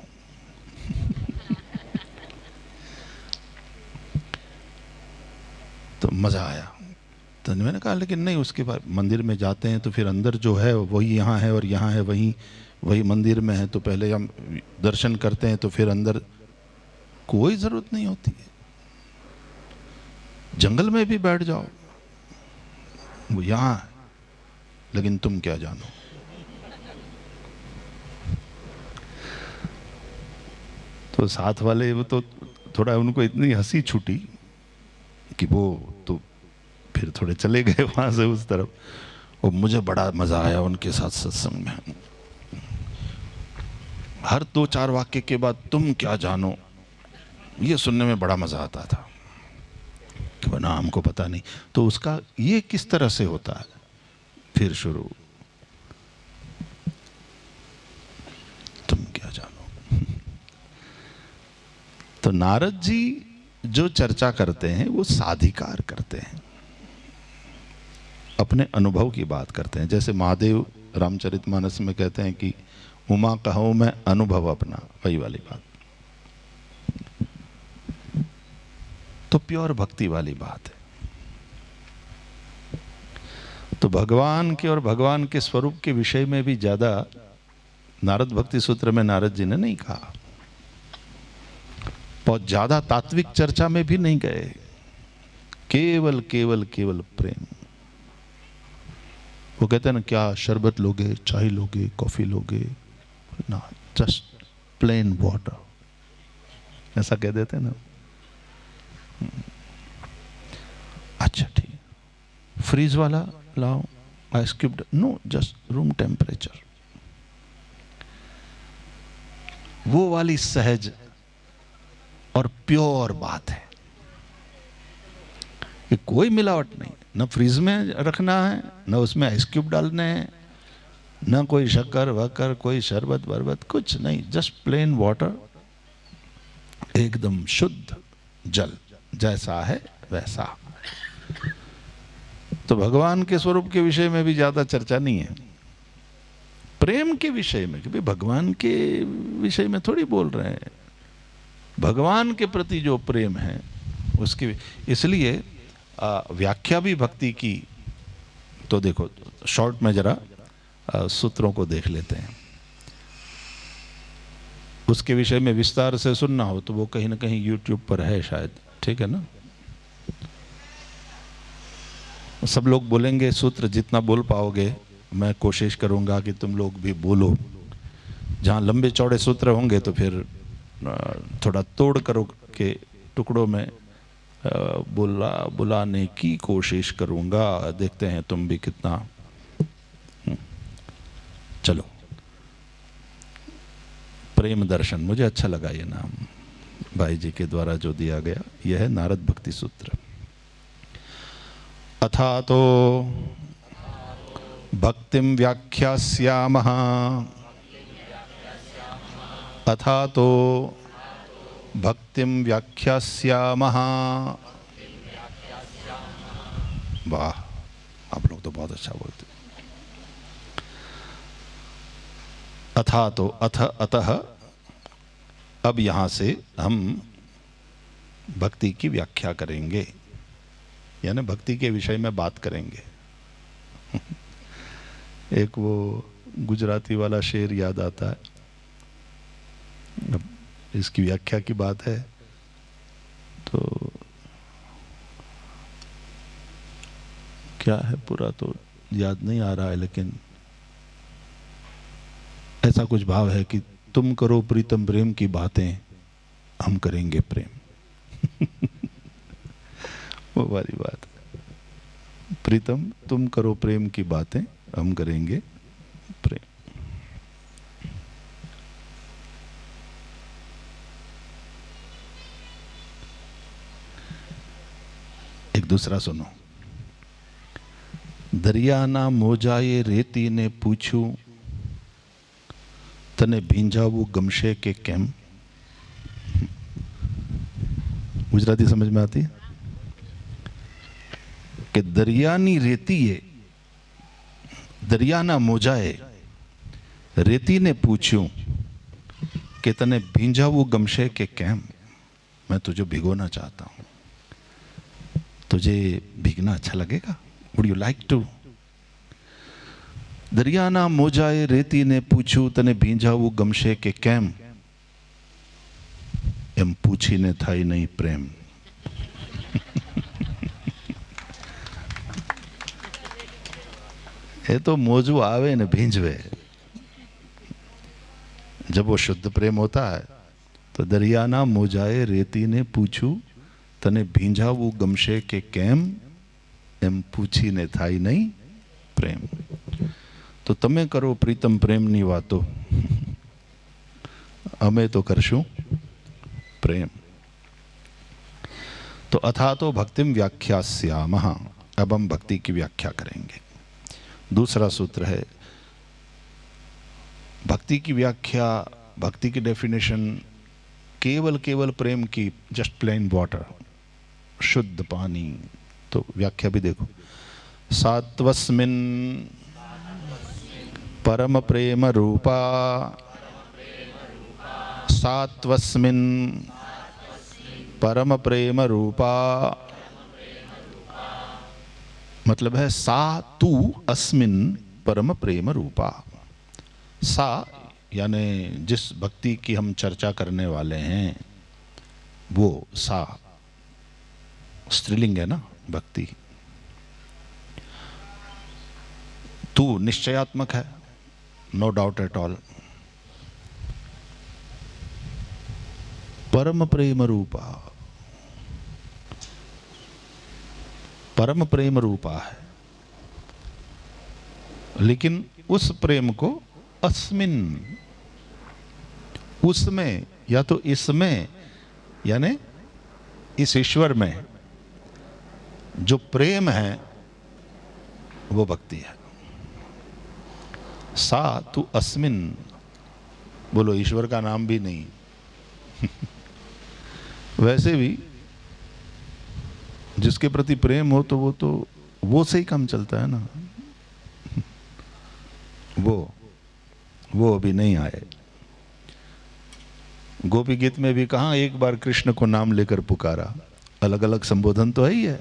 S2: तो मजा आया। तो मैंने कहा लेकिन नहीं, उसके बाद मंदिर में जाते हैं तो फिर अंदर जो है वही यहाँ है और यहाँ है, वही मंदिर में है, तो पहले हम दर्शन करते हैं तो फिर अंदर कोई जरूरत नहीं होती है। जंगल में भी बैठ जाओ, वो यहाँ है, लेकिन तुम क्या जानो। तो साथ वाले वो तो थोड़ा उनको इतनी हंसी छूटी कि वो तो फिर थोड़े चले गए वहां से उस तरफ। और मुझे बड़ा मजा आया उनके साथ सत्संग में। हर 2-4 वाक्य के बाद तुम क्या जानो, ये सुनने में बड़ा मजा आता था। वरना हमको पता नहीं। तो उसका ये किस तरह से होता है, फिर शुरू, तुम क्या जानो। तो नारद जी जो चर्चा करते हैं वो साधिकार करते हैं, अपने अनुभव की बात करते हैं। जैसे महादेव रामचरितमानस में कहते हैं कि उमा कहो मैं अनुभव अपना, वही वाली बात। तो प्योर भक्ति वाली बात है। तो भगवान के और भगवान के स्वरूप के विषय में भी ज्यादा नारद भक्ति सूत्र में नारद जी ने नहीं कहा, बहुत ज्यादा तात्विक चर्चा में भी नहीं गए। केवल केवल केवल प्रेम। वो कहते हैं ना, क्या शरबत लोगे, चाय लोगे, कॉफी लोगे? ना, जस्ट प्लेन वाटर, ऐसा कह देते हैं ना। अच्छा ठीक, फ्रीज वाला लाओ, ice cube? No, just room temperature. वो वाली सहज और प्योर बात है कि कोई मिलावट नहीं, न फ्रीज में रखना है, न उसमें आइस क्यूब डालने हैं, न कोई शक्कर वक्कर, कोई शरबत वरबत, कुछ नहीं, जस्ट प्लेन वाटर, एकदम शुद्ध जल, जैसा है वैसा। तो भगवान के स्वरूप के विषय में भी ज्यादा चर्चा नहीं है। प्रेम के विषय में, कि भगवान के विषय में थोड़ी बोल रहे हैं, भगवान के प्रति जो प्रेम है उसकी, इसलिए व्याख्या भी भक्ति की। तो देखो शॉर्ट में जरा सूत्रों को देख लेते हैं। उसके विषय में विस्तार से सुनना हो तो वो कहीं ना कहीं YouTube पर है शायद, ठीक है ना। सब लोग बोलेंगे सूत्र, जितना बोल पाओगे मैं कोशिश करूंगा कि तुम लोग भी बोलो। जहाँ लंबे चौड़े सूत्र होंगे तो फिर थोड़ा तोड़ करो के टुकड़ों में बुलाने की कोशिश करूंगा। देखते हैं तुम भी कितना। चलो, प्रेम दर्शन, मुझे अच्छा लगा ये नाम भाई जी के द्वारा जो दिया गया। यह है नारद भक्ति सूत्र। अथा तो भक्तिम व्याख्यास्यामः, अथा तो भक्तिम व्याख्यास्यामः। वाह, आप लोग तो बहुत अच्छा बोलते। अथा तो अतः अब यहां से हम भक्ति की व्याख्या करेंगे, यानी भक्ति के विषय में बात करेंगे। एक वो गुजराती वाला शेर याद आता है। अब इसकी व्याख्या की बात है तो क्या है पूरा तो याद नहीं आ रहा है, लेकिन ऐसा कुछ भाव है कि तुम करो प्रीतम प्रेम की बातें, हम करेंगे प्रेम। वो वाली बात। प्रीतम तुम करो प्रेम की बातें, हम करेंगे प्रेम। एक दूसरा सुनो। दरिया ना मोजाए रेती ने पूछू, तने भींजावू गमशे के केम। गुजराती समझ में आती है कि दरियानी रेती है, दरिया ना मोजाए रेती ने पूछूं कि तने भींजावू गमशे के केम। मैं तुझे भिगोना चाहता हूं, तुझे भीगना अच्छा लगेगा? Would you like to? दरिया ना मोजाए रेती ने पूछू, तने भींजावू गमशे के केम। एम पूछीने थाई नहीं प्रेम। ये तो मोजू आवे ने भींजवे। जब वो शुद्ध प्रेम होता है तो दरिया ना मोजाए रेती ने पूछू, तने भींजावू गमशे के केम। एम पूछीने थाई नहीं प्रेम। तो तमे करो प्रीतम प्रेमनी वातो, अमे तो करशुं प्रेम। तो अथा तो भक्तिम व्याख्यास्यामः, अब हम भक्ति की व्याख्या करेंगे। दूसरा सूत्र है भक्ति की व्याख्या, भक्ति की डेफिनेशन केवल प्रेम की, जस्ट प्लेन वाटर, शुद्ध पानी। तो व्याख्या भी देखो। सात्वस्मिन् परम प्रेम रूपा, सात्वस्मिन् परम प्रेम रूपा, मतलब है सा तू अस्मिन परम प्रेम रूपा। सा यानी जिस भक्ति की हम चर्चा करने वाले हैं वो सा स्त्रीलिंग है ना, भक्ति। तू निश्चयात्मक है, नो डाउट एट ऑल। परम प्रेम रूपा, परम प्रेम रूपा है, लेकिन उस प्रेम को अस्मिन, उसमें या तो इसमें, यानी इस ईश्वर में जो प्रेम है वो भक्ति है। सा तू अस्मिन, बोलो ईश्वर का नाम भी नहीं। वैसे भी जिसके प्रति प्रेम हो तो वो से ही काम चलता है ना। वो अभी नहीं आए। गोपी गीत में भी कहाँ एक बार कृष्ण को नाम लेकर पुकारा, अलग अलग संबोधन तो है ही है।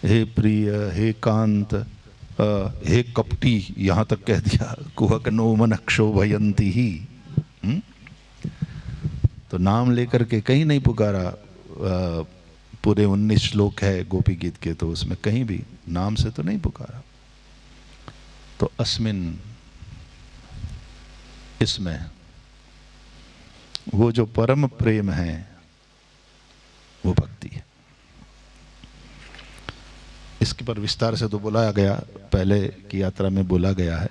S2: हे प्रिय, हे कांत, हे कपटी, यहाँ तक कह दिया, कुहक नो मन क्षोभयंती ही। तो नाम लेकर के कहीं नहीं पुकारा। पूरे 19 श्लोक है गोपी गीत के, तो उसमें कहीं भी नाम से तो नहीं पुकारा। तो अस्मिन, इसमें वो जो परम प्रेम है वो भक्ति है। इसके पर विस्तार से तो बोला गया, पहले की यात्रा में बोला गया है।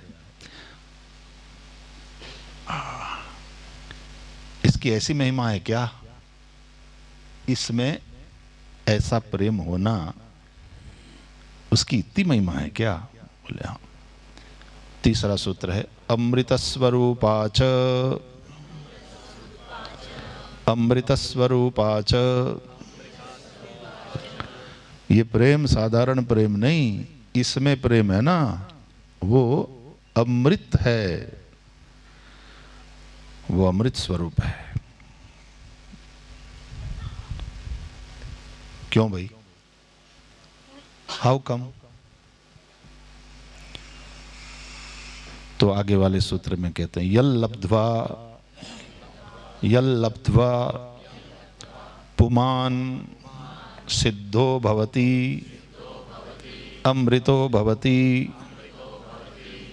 S2: इसकी ऐसी महिमा है क्या, इसमें ऐसा प्रेम होना, उसकी इतनी महिमा है क्या? बोले हाँ। तीसरा सूत्र है अमृत स्वरूपाच, अमृत स्वरूपाच। ये प्रेम साधारण प्रेम नहीं, इसमें प्रेम है ना वो अमृत है, वो अमृत स्वरूप है। क्यों भाई? How come? तो आगे वाले सूत्र में कहते हैं यल लब्ध्वा पुमान सिद्धो भवति, अमृतो भवति,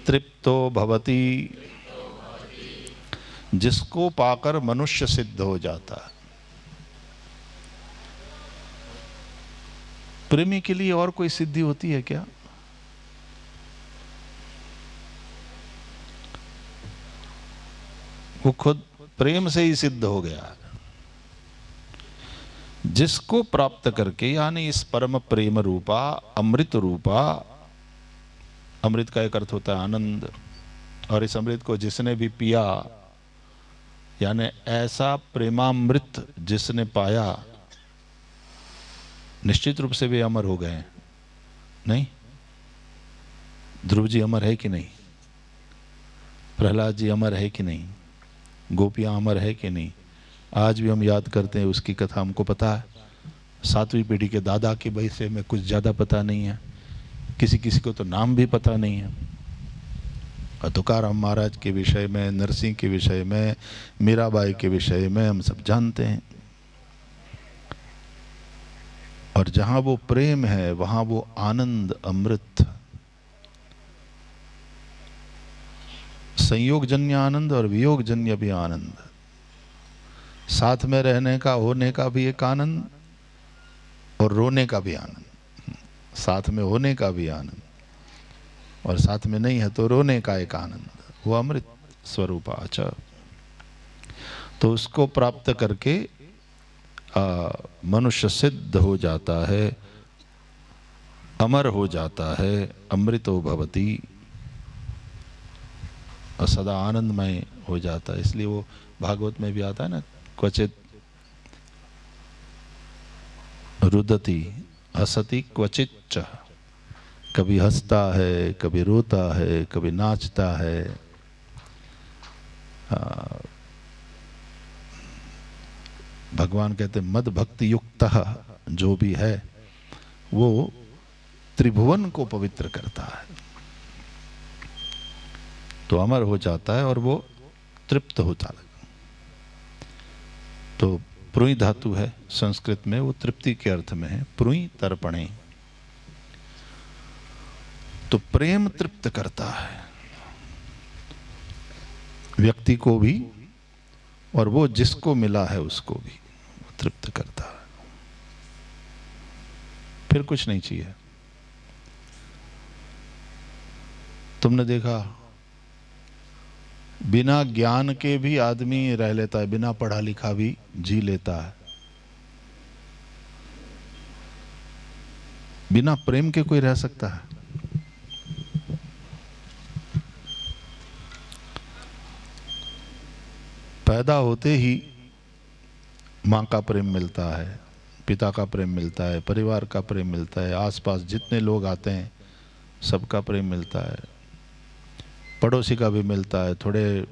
S2: तृप्तो भवति। जिसको पाकर मनुष्य सिद्ध हो जाता है। प्रेमी के लिए और कोई सिद्धि होती है क्या? वो खुद प्रेम से ही सिद्ध हो गया। जिसको प्राप्त करके, यानी इस परम प्रेम रूपा, अमृत रूपा, अमृत का एक अर्थ होता है आनंद, और इस अमृत को जिसने भी पिया, यानी ऐसा प्रेमामृत जिसने पाया, निश्चित रूप से वे अमर हो गए। नहीं? ध्रुव जी अमर है कि नहीं? प्रहलाद जी अमर है कि नहीं? गोपियां अमर है कि नहीं? आज भी हम याद करते हैं उसकी कथा, हमको पता है। 7वीं पीढ़ी के दादा के विषय में कुछ ज़्यादा पता नहीं है, किसी किसी को तो नाम भी पता नहीं है। और तुकाराम महाराज के विषय में, नरसिंह के विषय में, मीराबाई के विषय में हम सब जानते हैं। और जहां वो प्रेम है वहां वो आनंद, अमृत, संयोगजन्य आनंद और वियोगजन्य भी आनंद, साथ में रहने का, होने का भी एक आनंद, और रोने का भी आनंद। साथ में होने का भी आनंद, और साथ में नहीं है तो रोने का एक आनंद, वो अमृत स्वरूपाच। तो उसको प्राप्त करके मनुष्य सिद्ध हो जाता है, अमर हो जाता है, अमृतो भवति, और सदा आनंदमय हो जाता है। इसलिए वो भागवत में भी आता है ना, क्वचित रुदति हसति क्वचित च। कभी हंसता है, कभी रोता है, कभी नाचता है। भगवान कहते हैं मद भक्ति युक्त जो भी है वो त्रिभुवन को पवित्र करता है, तो अमर हो जाता है और वो तृप्त होता है। तो प्रुई धातु है संस्कृत में, वो तृप्ति के अर्थ में है, प्रुई तर्पणे। तो प्रेम तृप्त करता है व्यक्ति को भी, और वो जिसको मिला है उसको भी तृप्त करता है। फिर कुछ नहीं चाहिए। तुमने देखा बिना ज्ञान के भी आदमी रह लेता है, बिना पढ़ा लिखा भी जी लेता है। बिना प्रेम के कोई रह सकता है? पैदा होते ही माँ का प्रेम मिलता है, पिता का प्रेम मिलता है, परिवार का प्रेम मिलता है, आसपास जितने लोग आते हैं सबका प्रेम मिलता है, पड़ोसी का भी मिलता है। थोड़े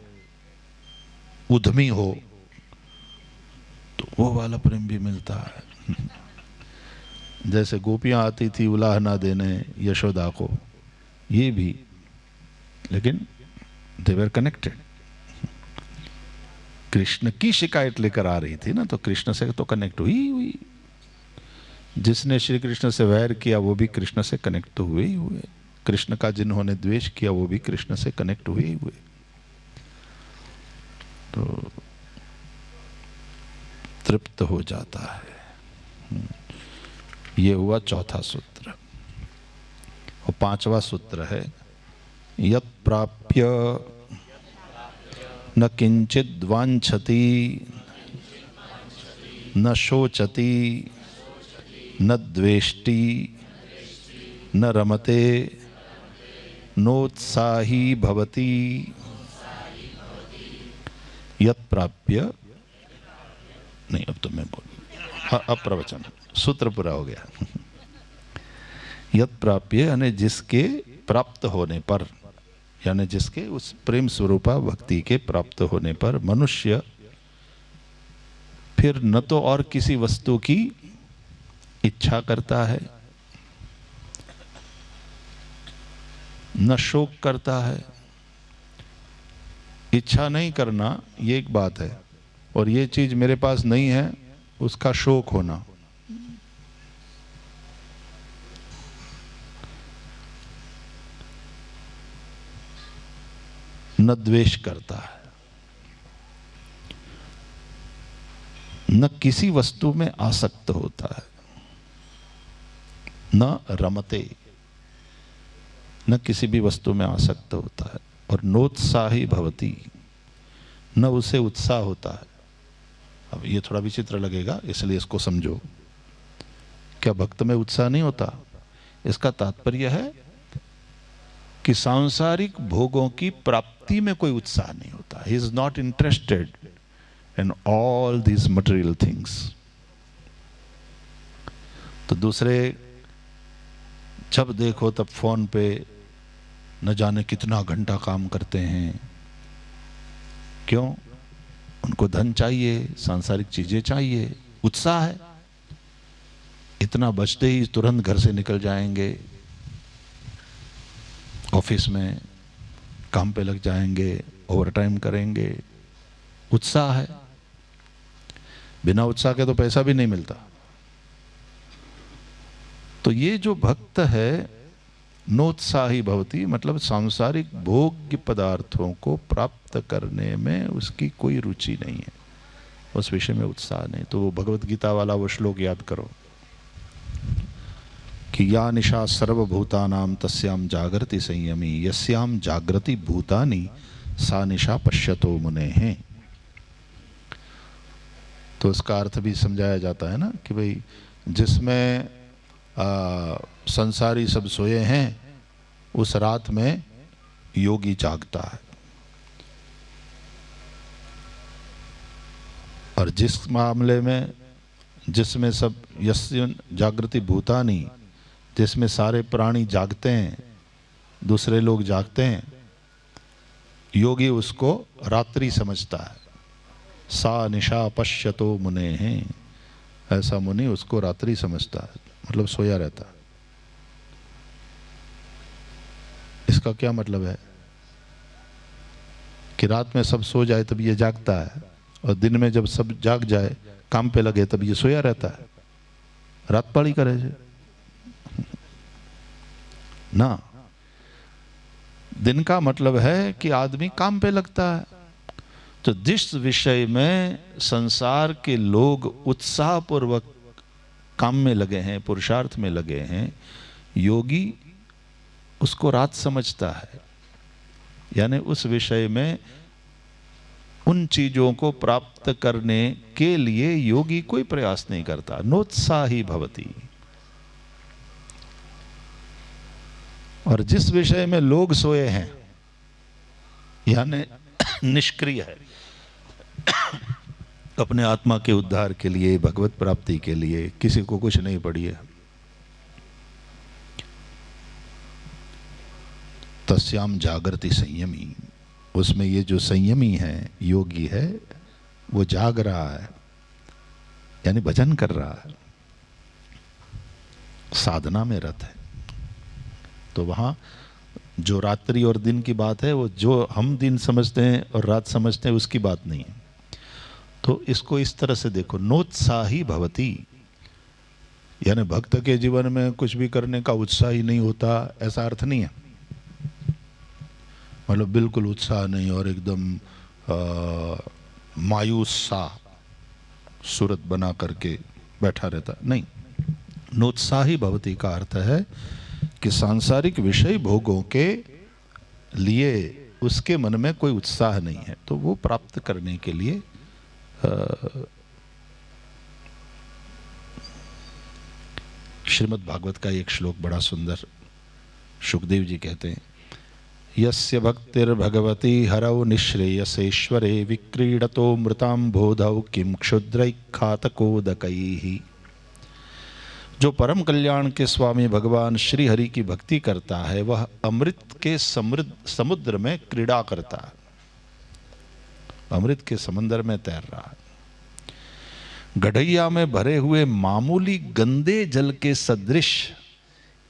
S2: उद्यमी हो वो वाला प्रेम भी मिलता है। जैसे गोपियां आती थी उलाहना देने यशोदा को, ये भी, लेकिन दे वर कनेक्टेड। कृष्ण की शिकायत लेकर आ रही थी ना, तो कृष्ण से तो कनेक्ट हुई। जिसने श्री कृष्ण से वैर किया वो भी कृष्ण से कनेक्ट तो हुए ही हुए। कृष्ण का जिन्होंने द्वेष किया वो भी कृष्ण से कनेक्ट हुए ही हुए। तो तृप्त हो जाता है। ये हुआ चौथा सूत्र। और पांचवा सूत्र है यत् प्राप्य न किंचित वांछति न शोचति न द्वेष्टि न रमते नोत्साही भवति। यत् प्राप्य, नहीं अब तो मैं बोल, अब प्रवचन सूत्र पूरा हो गया। यत् प्राप्य यानी जिसके प्राप्त होने पर, यानी जिसके उस प्रेम स्वरूपा भक्ति के प्राप्त होने पर मनुष्य फिर न तो और किसी वस्तु की इच्छा करता है, न शोक करता है। इच्छा नहीं करना ये एक बात है, और ये चीज मेरे पास नहीं है उसका शोक होना। न द्वेष करता है, न किसी वस्तु में आसक्त होता है, न रमते, न किसी भी वस्तु में आसक्त होता है, और नोत्साही भवति, न उसे उत्साह होता है। अब ये थोड़ा विचित्र लगेगा, इसलिए इसको समझो। क्या भक्त में उत्साह नहीं होता? इसका तात्पर्य है कि सांसारिक भोगों की प्राप्ति में कोई उत्साह नहीं होता। He is not interested in all these material things. तो दूसरे जब देखो तब फोन पे न जाने कितना घंटा काम करते हैं। क्यों? उनको धन चाहिए, सांसारिक चीजें चाहिए, उत्साह है। इतना बचते ही तुरंत घर से निकल जाएंगे, ऑफिस में काम पे लग जाएंगे, ओवरटाइम करेंगे, उत्साह है। बिना उत्साह के तो पैसा भी नहीं मिलता। तो ये जो भक्त है नोत्साही भवति, मतलब सांसारिक भोग्य पदार्थों को प्राप्त करने में उसकी कोई रुचि नहीं है, उस विषय में उत्साह नहीं। तो वो भगवत गीता वाला वो श्लोक याद करो कि या निशा सर्वभूतानां तस्याम जागृति संयमी यस्याम जागृति भूतानि सा निशा पश्यतो मुनेः। तो उसका अर्थ भी समझाया जाता है ना कि भाई जिसमें संसारी सब सोए हैं उस रात में योगी जागता है, और जिस मामले में जिसमें सब यस्य जागृति भूतानि, जिसमें सारे प्राणी जागते हैं, दूसरे लोग जागते हैं, योगी उसको रात्रि समझता है। सा निशा पश्यतो मुनेः, ऐसा मुनि उसको रात्रि समझता है, मतलब सोया रहता है। इसका क्या मतलब है कि रात में सब सो जाए तब ये जागता है, और दिन में जब सब जाग जाए काम पे लगे तब ये सोया रहता है, रात पाली करे ना। दिन का मतलब है कि आदमी काम पे लगता है। तो जिस विषय में संसार के लोग उत्साहपूर्वक काम में लगे हैं, पुरुषार्थ में लगे हैं, योगी उसको रात समझता है। यानी उस विषय में उन चीजों को प्राप्त करने के लिए योगी कोई प्रयास नहीं करता। नोत्साही भवति। और जिस विषय में लोग सोए हैं यानी निष्क्रिय है, अपने आत्मा के उद्धार के लिए, भगवत प्राप्ति के लिए, किसी को कुछ नहीं पड़ी है, तस्याम जागृति संयमी, उसमें ये जो संयमी है, योगी है, वो जाग रहा है। यानी भजन कर रहा है, साधना में रत है। तो वहां जो रात्रि और दिन की बात है, वो जो हम दिन समझते हैं और रात समझते हैं उसकी बात नहीं है। तो इसको इस तरह से देखो, नोत्साही भवती, यानी भक्त के जीवन में कुछ भी करने का उत्साह ही नहीं होता, ऐसा अर्थ नहीं है। मतलब बिल्कुल उत्साह नहीं और एकदम मायूस सा सूरत बना करके बैठा रहता, नहीं। नोत्साही भवती का अर्थ है कि सांसारिक विषय भोगों के लिए उसके मन में कोई उत्साह नहीं है, तो वो प्राप्त करने के लिए श्रीमद् भागवत का एक श्लोक बड़ा सुंदर, सुखदेव जी कहते हैं, यस्य भक्तिर्भगवती हरौ निःश्रेयसेश्वरे विक्रीडतो मृताम्भोधौ किं क्षुद्रैः जो परम कल्याण के स्वामी भगवान श्री हरि की भक्ति करता है, वह अमृत के समुद्र में क्रीड़ा करता है, अमृत के समंदर में तैर रहा है। गढ़ैया में भरे हुए मामूली गंदे जल के सदृश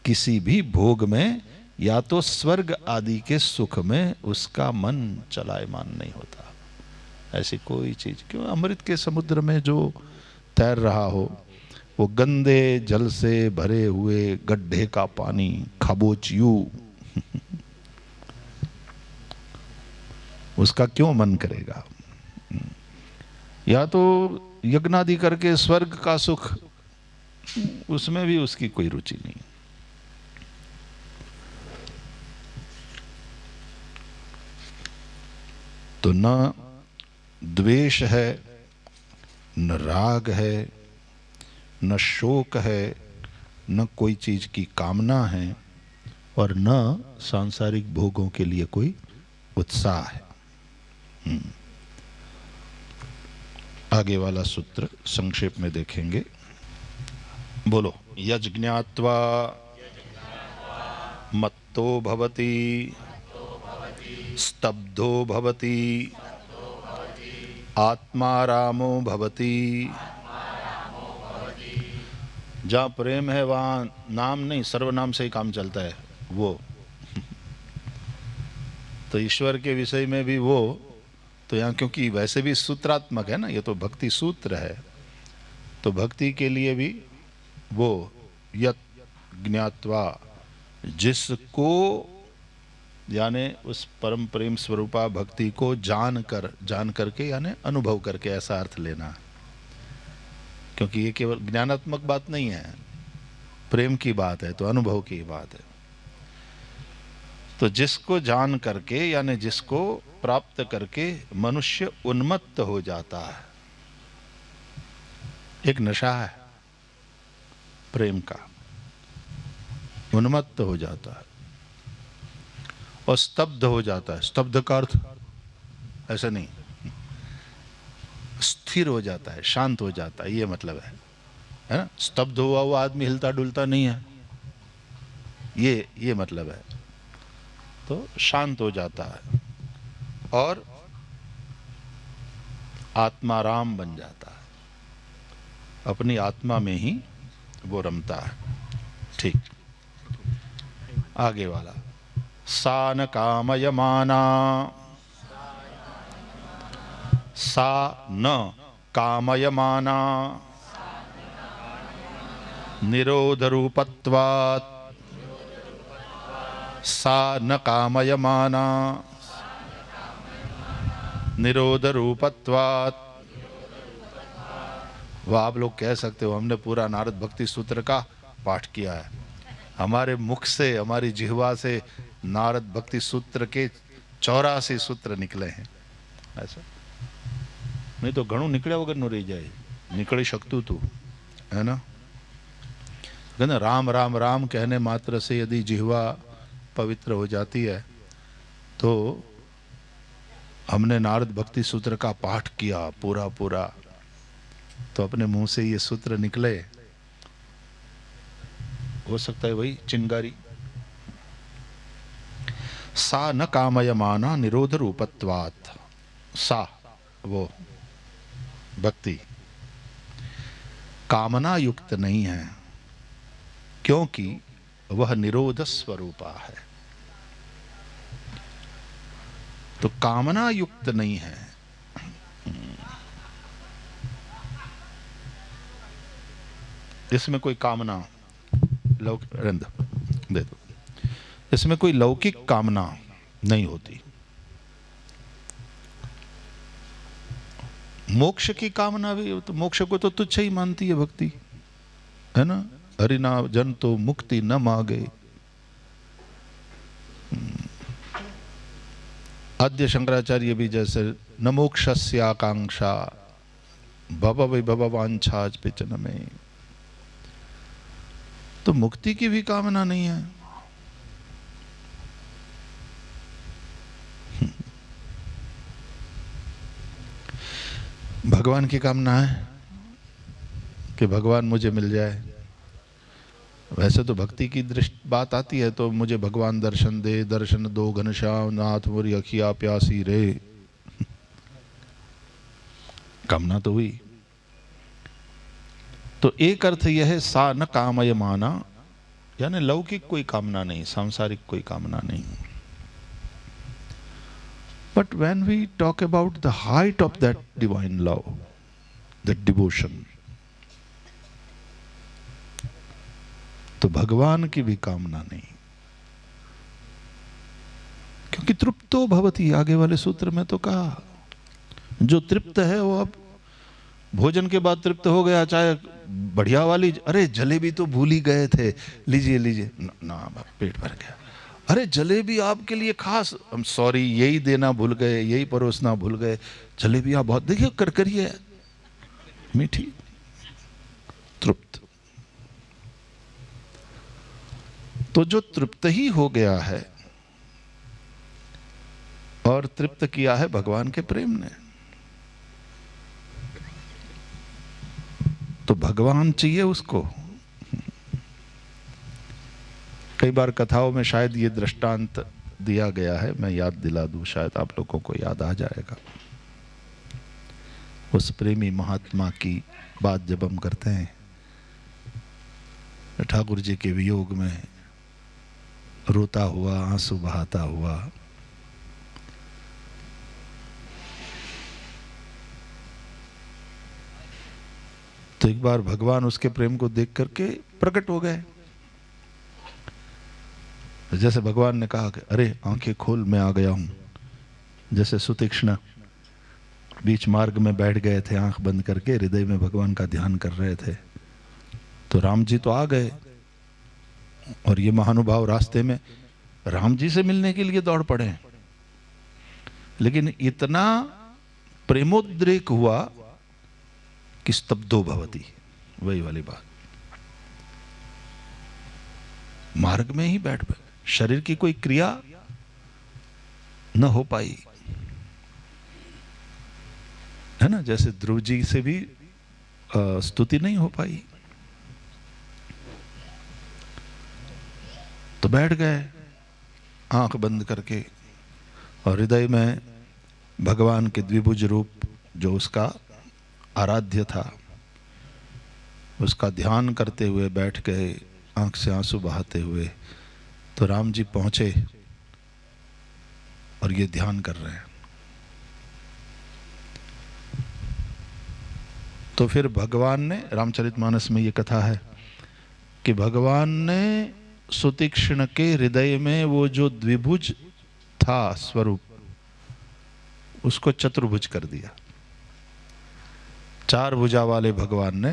S2: किसी भी भोग में या तो स्वर्ग आदि के सुख में उसका मन चलायमान नहीं होता। ऐसी कोई चीज, क्यों? अमृत के समुद्र में जो तैर रहा हो, वो गंदे जल से भरे हुए गड्ढे का पानी खाबोचियू उसका क्यों मन करेगा? या तो यज्ञादि करके स्वर्ग का सुख, उसमें भी उसकी कोई रुचि नहीं। तो न द्वेष है, न राग है, न शोक है, न कोई चीज की कामना है, और न सांसारिक भोगों के लिए कोई उत्साह है। आगे वाला सूत्र संक्षेप में देखेंगे। बोलो, यज्ञात्वा मत्तो भवति स्तब्धो भवति आत्मारामो भवति। जहाँ प्रेम है वहाँ नाम नहीं, सर्वनाम से ही काम चलता है वो। तो ईश्वर के विषय में भी वो, तो यहाँ क्योंकि वैसे भी सूत्रात्मक है ना, ये तो भक्ति सूत्र है, तो भक्ति के लिए भी वो यत् ज्ञात्वा, जिसको यानी उस परम प्रेम स्वरूपा भक्ति को जान करके यानी अनुभव करके, ऐसा अर्थ लेना, क्योंकि ये केवल ज्ञानात्मक बात नहीं है, प्रेम की बात है, तो अनुभव की बात है। तो जिसको जान करके यानी जिसको प्राप्त करके मनुष्य उन्मत्त हो जाता है, एक नशा है प्रेम का, उन्मत्त हो जाता है और स्तब्ध हो जाता है। स्तब्ध का अर्थ ऐसा नहीं, स्थिर हो जाता है, शांत हो जाता है, ये मतलब है ना। स्तब्ध हुआ हुआ आदमी हिलता डुलता नहीं है, ये मतलब है। तो शांत हो जाता है और आत्माराम बन जाता है, अपनी आत्मा में ही वो रमता है। ठीक, आगे वाला, सा न कामयमाना, सा न कामयमाना निरोध रूपत्वात्, सा न कामयमाना निरोध रूपत्वात्। वो आप लोग कह सकते हो हमने पूरा नारद भक्ति सूत्र का पाठ किया है, हमारे मुख से, हमारी जिह्वा से नारद भक्ति सूत्र के 84 सूत्र निकले हैं। ऐसा नहीं तो घणું निकले वगैरह न रही जाए, निकली शकतु तू, है ना। कहना राम राम राम कहने मात्र से यदि जिह्वा पवित्र हो जाती है, तो हमने नारद भक्ति सूत्र का पाठ किया पूरा पूरा, तो अपने मुंह से ये सूत्र निकले, हो सकता है वही चिंगारी। सा न कामयमाना निरोध रूपत्वात्, सा वो भक्ति कामना युक्त नहीं है, क्योंकि वह निरोध स्वरूपा है। तो कामना युक्त नहीं है। इसमें कोई कामना दे दो, इसमें कोई लौकिक कामना नहीं होती। मोक्ष की कामना भी, तो मोक्ष को तो तुच्छ ही मानती है भक्ति, है ना। हरिना जन तो मुक्ति न मांगे। आद्य शंकराचार्य भी जैसे न मोक्षस्य आकांक्षा भव भववांछा पिचन में, तो मुक्ति की भी कामना नहीं है। भगवान की कामना है कि भगवान मुझे मिल जाए। वैसे तो भक्ति की दृष्टि बात आती है तो मुझे भगवान दर्शन दे, दर्शन दो घनश्याम नाथ मोरी अखिया प्यासी रे। कामना तो हुई। तो एक अर्थ यह है सा न कामय माना, यानी लौकिक कोई कामना नहीं, सांसारिक कोई कामना नहीं। But when we talk about the height of that divine love, that devotion, तो भगवान की भी कामना नहीं, क्योंकि तृप्तो भवति, आगे वाले सूत्र में तो कहा जो तृप्त है वो अब भोजन के बाद तृप्त हो गया, चाहे बढ़िया वाली, अरे जलेबी तो भूल ही गए थे, लीजिए लीजिए ना, पेट भर गया। अरे जलेबी आपके लिए खास, हम सॉरी यही देना भूल गए, यही परोसना भूल गए, जलेबी आप बहुत, देखिए करकरी है, मीठी, तृप्त। तो जो तृप्त ही हो गया है और तृप्त किया है भगवान के प्रेम ने, तो भगवान चाहिए उसको। कई बार कथाओं में शायद ये दृष्टांत दिया गया है, मैं याद दिला दूं, शायद आप लोगों को याद आ जाएगा। उस प्रेमी महात्मा की बात जब हम करते हैं, ठाकुर जी के वियोग में रोता हुआ, आंसू बहाता हुआ, तो एक बार भगवान उसके प्रेम को देख करके प्रकट हो गए। जैसे भगवान ने कहा कि अरे आंखें खोल, मैं आ गया हूं। जैसे सुतीक्ष्ण बीच मार्ग में बैठ गए थे, आंख बंद करके हृदय में भगवान का ध्यान कर रहे थे, तो राम जी तो आ गए और ये महानुभाव रास्ते में राम जी से मिलने के लिए दौड़ पड़े। लेकिन इतना प्रेमोद्रेक हुआ कि स्तब्धो भवति, वही वाली बात, मार्ग में ही बैठ गए, शरीर की कोई क्रिया न हो पाई, है ना। जैसे ध्रुव जी से भी स्तुति नहीं हो पाई, तो बैठ गए आंख बंद करके और हृदय में भगवान के द्विभुज रूप जो उसका आराध्य था उसका ध्यान करते हुए बैठ गए, आंख से आंसू बहाते हुए। तो राम जी पहुंचे और ये ध्यान कर रहे हैं। तो फिर भगवान ने, रामचरितमानस में ये कथा है कि भगवान ने सुतीक्ष्ण के हृदय में वो जो द्विभुज था स्वरूप, उसको चतुर्भुज कर दिया। चार भुजा वाले भगवान ने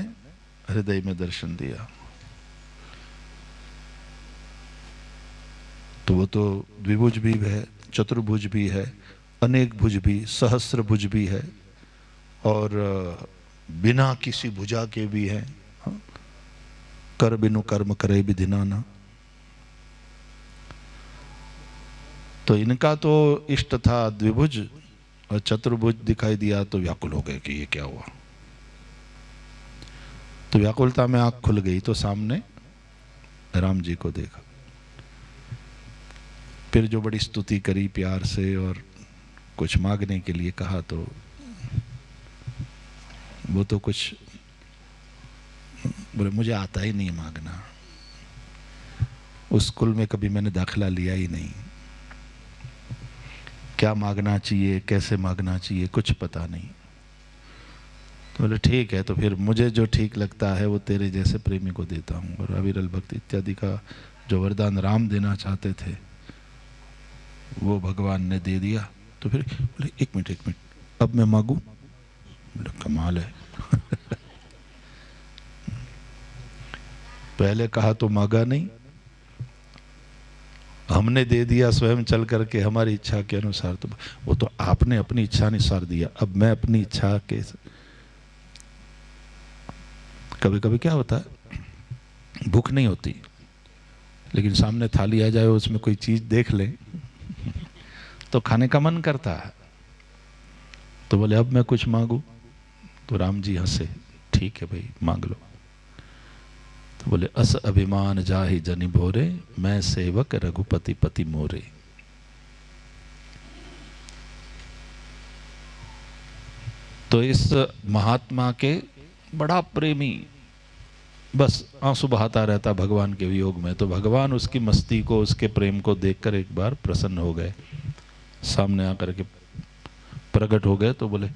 S2: हृदय में दर्शन दिया। तो वो तो द्विभुज भी है, चतुर्भुज भी है, अनेक भुज भी, सहस्र भुज भी है, और बिना किसी भुजा के भी है। कर बिनु कर्म करे विधिनाना। तो इनका तो इष्ट था द्विभुज, और चतुर्भुज दिखाई दिया तो व्याकुल हो गए कि ये क्या हुआ। तो व्याकुलता में आंख खुल गई तो सामने राम जी को देखा। फिर जो बड़ी स्तुति करी प्यार से और कुछ मांगने के लिए कहा, तो वो तो कुछ बोले मुझे आता ही नहीं मांगना, उस स्कूल में कभी मैंने दाखिला लिया ही नहीं, क्या मांगना चाहिए कैसे मांगना चाहिए कुछ पता नहीं। तो बोले ठीक है, तो फिर मुझे जो ठीक लगता है वो तेरे जैसे प्रेमी को देता हूँ। और अविरल भक्ति इत्यादि का जो वरदान राम देना चाहते थे वो भगवान ने दे दिया। तो फिर बोले एक मिनट अब मैं मांगू? बोले कमाल है पहले कहा तो मांगा नहीं, हमने दे दिया स्वयं चल करके हमारी इच्छा के अनुसार। तो वो तो आपने अपनी इच्छा अनुसार दिया, अब मैं अपनी इच्छा के। कभी कभी क्या होता है, भूख नहीं होती लेकिन सामने थाली आ जाए उसमें कोई चीज देख ले तो खाने का मन करता है। तो बोले अब मैं कुछ मांगू? तो राम जी हंसे, ठीक है भाई मांग लो। तो बोले अस अभिमान जाहि जनि भोरे, मैं सेवक रघुपति पति मोरे। तो इस महात्मा के बड़ा प्रेमी बस आंसू बहाता रहता भगवान के वियोग में। तो भगवान उसकी मस्ती को उसके प्रेम को देखकर एक बार प्रसन्न हो गए, सामने आकर के प्रकट हो गए। तो बोले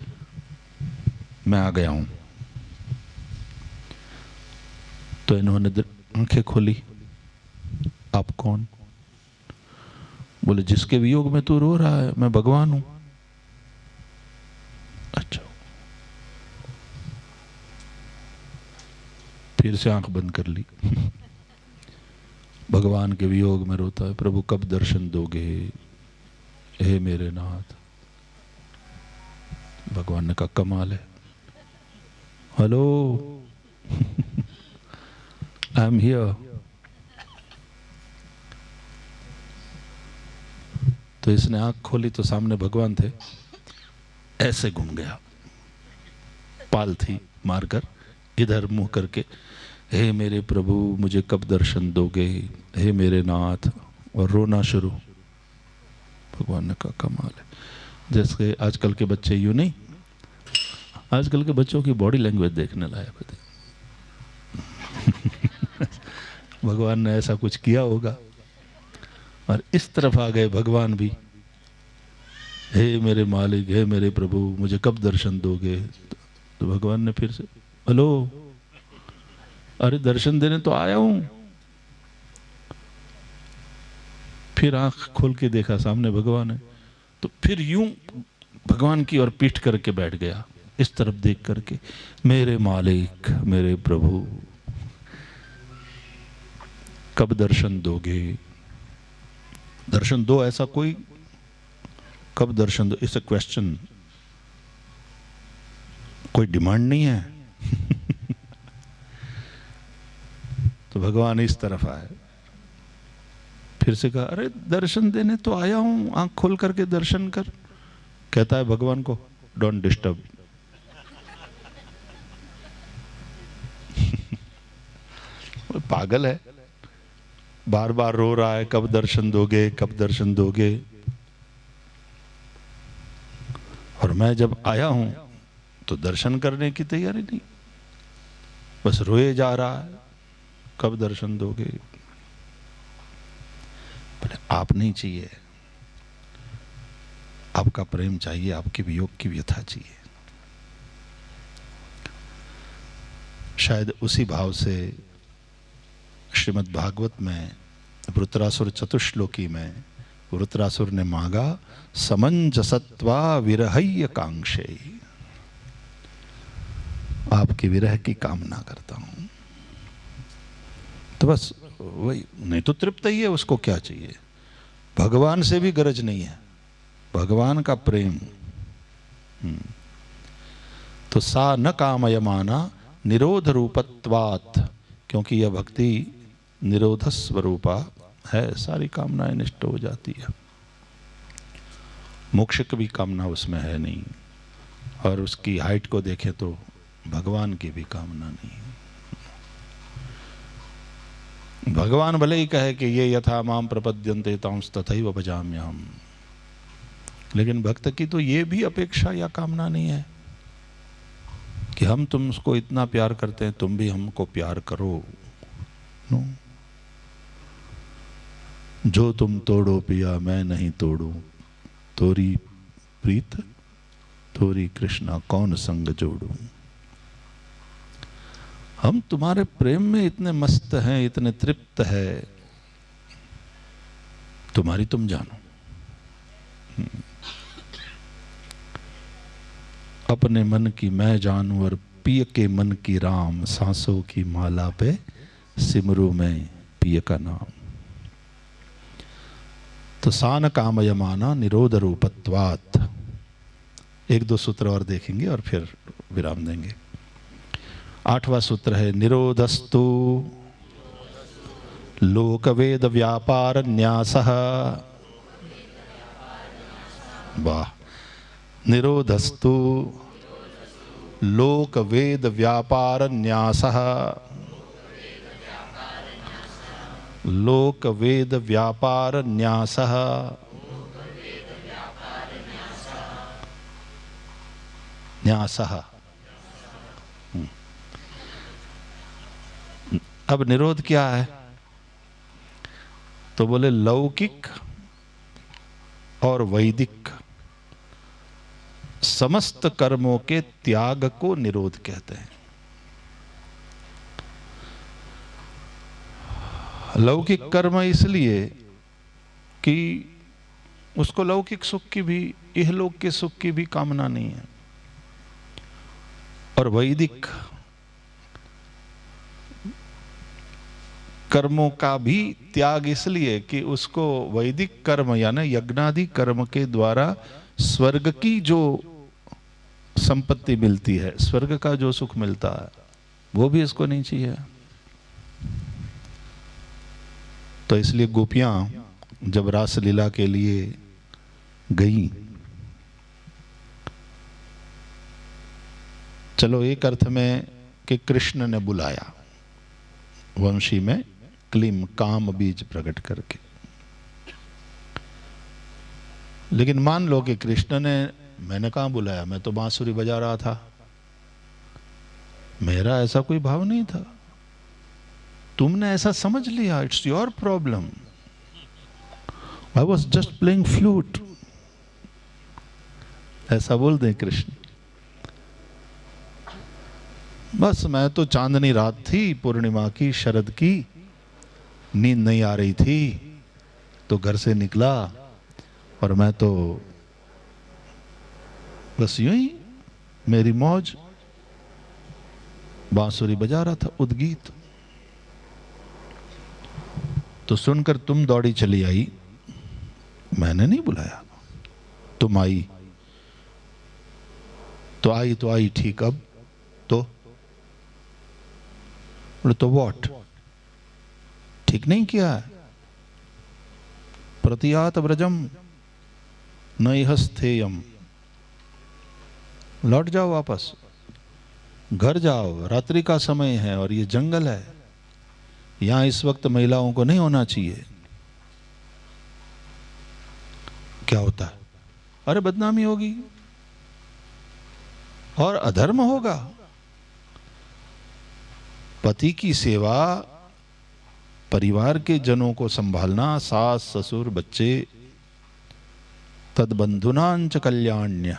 S2: मैं आ गया हूं। तो इन्होंने आंखें खोली, आप कौन? बोले जिसके वियोग में तू रो रहा है मैं भगवान हूं। अच्छा, फिर से आंख बंद कर ली भगवान के वियोग में रोता है, प्रभु कब दर्शन दोगे हे मेरे नाथ। भगवान ने कहा कमाल है, हेलो आई एम हियर। तो इसने आंख खोली तो सामने भगवान थे, ऐसे घूम गया पाल थी मारकर, इधर मुंह करके, हे मेरे प्रभु मुझे कब दर्शन दोगे हे मेरे नाथ, और रोना शुरू। भगवान ने कहा कमाल है। जैसे आजकल के बच्चे यूं नहीं, आजकल के बच्चों की बॉडी लैंग्वेज देखने लायक होती भगवान ने ऐसा कुछ किया होगा। और इस तरफ आ गए भगवान भी, हे मेरे मालिक हे मेरे प्रभु मुझे कब दर्शन दोगे। तो भगवान ने फिर से, हेलो, अरे दर्शन देने तो आया हूं। फिर आंख खोल के देखा सामने भगवान है। तो फिर यूं भगवान की ओर पीठ करके बैठ गया, इस तरफ देख करके, मेरे मालिक मेरे प्रभु कब दर्शन दोगे। दर्शन दो, ऐसा कोई कब दर्शन दो, इट्स अ क्वेश्चन, कोई डिमांड नहीं है तो भगवान इस तरफ आए, फिर से कहा अरे दर्शन देने तो आया हूं, आंख खोल करके दर्शन कर। कहता है भगवान को, डोंट डिस्टर्ब पागल है, बार बार रो रहा है कब दर्शन दोगे कब दर्शन दोगे। और मैं जब आया हूं तो दर्शन करने की तैयारी नहीं, बस रोए जा रहा है कब दर्शन दोगे। बोले आप नहीं चाहिए, आपका प्रेम चाहिए, आपके वियोग की व्यथा चाहिए। शायद उसी भाव से श्रीमद् भागवत में वृत्रासुर चतुश्लोकी में वृत्रासुर ने मांगा, समंजसत्वा विरहय्य कांक्षे, आपके विरह की कामना करता हूं। तो बस वही, नहीं तो तृप्त ही है, उसको क्या चाहिए, भगवान से भी गरज नहीं है, भगवान का प्रेम। तो सा न कामयमाना निरोध रूपत्वात्, क्योंकि यह भक्ति निरोध स्वरूपा है, सारी कामनाएं नष्ट हो जाती है। मोक्ष की भी कामना उसमें है नहीं, और उसकी हाइट को देखें तो भगवान की भी कामना नहीं। भगवान भले ही कहे कि ये यथा माम प्रपद्यन्ते तांस तथैव भजाम्यहम्, लेकिन भक्त की तो ये भी अपेक्षा या कामना नहीं है कि हम तुमको इतना प्यार करते हैं, तुम भी हमको प्यार करो। नो, जो तुम तोड़ो पिया मैं नहीं तोड़ू, तोरी प्रीत तोरी कृष्णा कौन संग जोड़ू। हम तुम्हारे प्रेम में इतने मस्त हैं, इतने तृप्त है, तुम्हारी तुम जानो। अपने मन की मैं जानू और पिय के मन की राम, सांसों की माला पे सिमरू में पिय का नाम। तो सान कामयमाना निरोध रूपत्वात्। एक दो सूत्र और देखेंगे और फिर विराम देंगे। 8वां सूत्र है निरोधस्तु लोकवेद व्यापार न्यासः। वाह। निरोधस्तु लोकवेद व्यापार न्यासः। लोकवेद व्यापार न्यासः। न्यासः। अब निरोध क्या है? तो बोले लौकिक और वैदिक समस्त कर्मों के त्याग को निरोध कहते हैं। लौकिक कर्म इसलिए कि उसको लौकिक सुख की भी, इहलोक के सुख की भी कामना नहीं है। और वैदिक कर्मों का भी त्याग इसलिए कि उसको वैदिक कर्म यानी यज्ञादि कर्म के द्वारा स्वर्ग की जो संपत्ति मिलती है, स्वर्ग का जो सुख मिलता है, वो भी इसको नहीं चाहिए। तो इसलिए गोपियां जब रास लीला के लिए गई, चलो एक अर्थ में कि कृष्ण ने बुलाया, वंशी में क्लीम काम बीज प्रकट करके। लेकिन मान लो कि कृष्ण ने, मैंने कहां बुलाया, मैं तो बांसुरी बजा रहा था, मेरा ऐसा कोई भाव नहीं था, तुमने ऐसा समझ लिया, it's your problem, I was just playing flute, ऐसा बोल दें कृष्ण। बस मैं तो चांदनी रात थी, पूर्णिमा की, शरद की, नींद नहीं आ रही थी, तो घर से निकला और मैं तो बस यूं ही मेरी मौज, बांसुरी बजा रहा था, उद्गीत। तो सुनकर तुम दौड़ी चली आई, मैंने नहीं बुलाया, तुम आई तो आई ठीक, अब तो व्हाट, ठीक नहीं किया है। प्रतियात व्रजम नैहस्थेयम, लौट जाओ वापस, घर जाओ, रात्रि का समय है और ये जंगल है, यहां इस वक्त महिलाओं को नहीं होना चाहिए। क्या होता है? अरे बदनामी होगी और अधर्म होगा। पति की सेवा, परिवार के जनों को संभालना, सास ससुर बच्चे, तद्बंधुनांच कल्याण्य,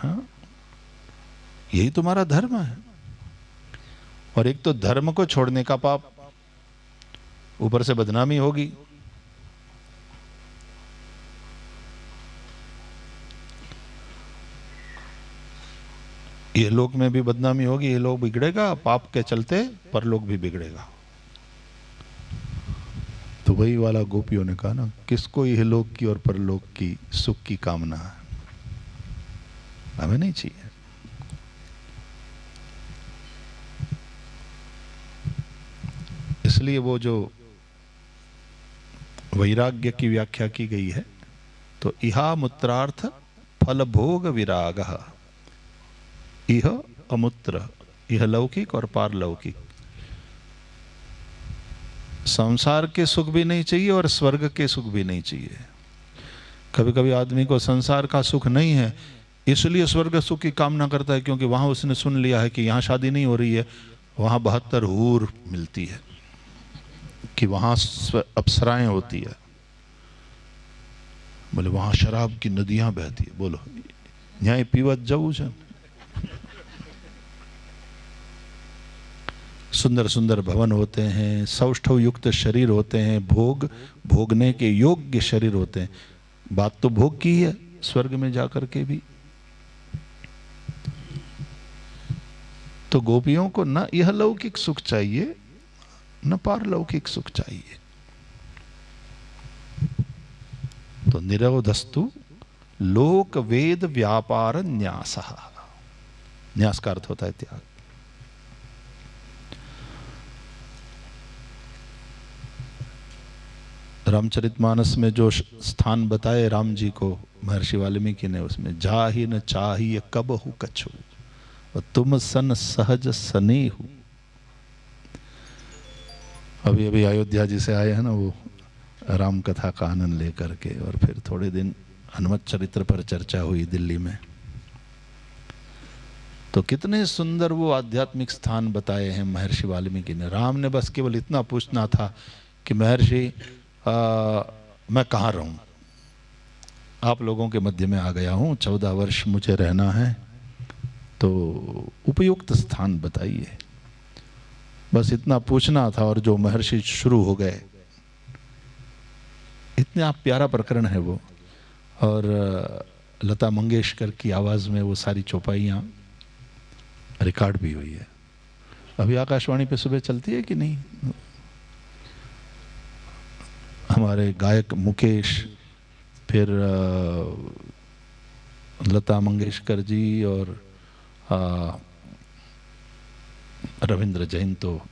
S2: यही तुम्हारा धर्म है। और एक तो धर्म को छोड़ने का पाप, ऊपर से बदनामी होगी। ये लोक में भी बदनामी होगी, ये लोग बिगड़ेगा, पाप के चलते परलोक भी बिगड़ेगा। तो वही वाला गोपियों ने कहा ना, किसको यह लोक की और परलोक की सुख की कामना है, हमें नहीं चाहिए। इसलिए वो जो वैराग्य की व्याख्या की गई है, तो इहा मूत्रार्थ फल भोग विरागः, इह अमूत्र, यह लौकिक और पारलौकिक। संसार के सुख भी नहीं चाहिए और स्वर्ग के सुख भी नहीं चाहिए। कभी कभी आदमी को संसार का सुख नहीं है, इसलिए स्वर्ग सुख की कामना करता है क्योंकि वहां उसने सुन लिया है कि यहाँ शादी नहीं हो रही है, वहां 72 हूर मिलती है, कि वहां अप्सराएं होती है। बोले वहां शराब की नदियां बहती है। बोलो न्याय पीवत जाऊ छे। सुंदर सुंदर भवन होते हैं, सौष्ठव युक्त शरीर होते हैं, भोग भोगने के योग्य शरीर होते हैं। बात तो भोग की है स्वर्ग में जाकर के भी। तो गोपियों को न यह लौकिक सुख चाहिए न पारलौकिक सुख चाहिए। तो निरोधस्तु लोक वेद व्यापार न्यास। न्यास का अर्थ होता है त्याग। रामचरितमानस में जो स्थान बताए राम जी को महर्षि वाल्मीकि ने, उसमें जाहि न चाहिए कबहु कछु तुम सन सहज सनेहु। अभी अभी अयोध्या जी से आए हैं ना, वो राम कथा का आनंद लेकर के, और फिर थोड़े दिन हनुमत चरित्र पर चर्चा हुई दिल्ली में। तो कितने सुंदर वो आध्यात्मिक स्थान बताए हैं महर्षि वाल्मीकि ने। राम ने बस केवल इतना पूछना था कि महर्षि मैं कहाँ रहूं, आप लोगों के मध्य में आ गया हूं, 14 वर्ष मुझे रहना है, तो उपयुक्त स्थान बताइए। बस इतना पूछना था और जो महर्षि शुरू हो गए। इतना प्यारा प्रकरण है वो। और लता मंगेशकर की आवाज में वो सारी चौपाइयाँ रिकॉर्ड भी हुई है। अभी आकाशवाणी पे सुबह चलती है कि नहीं? हमारे गायक मुकेश, फिर लता मंगेशकर जी और रविंद्र जैन, तो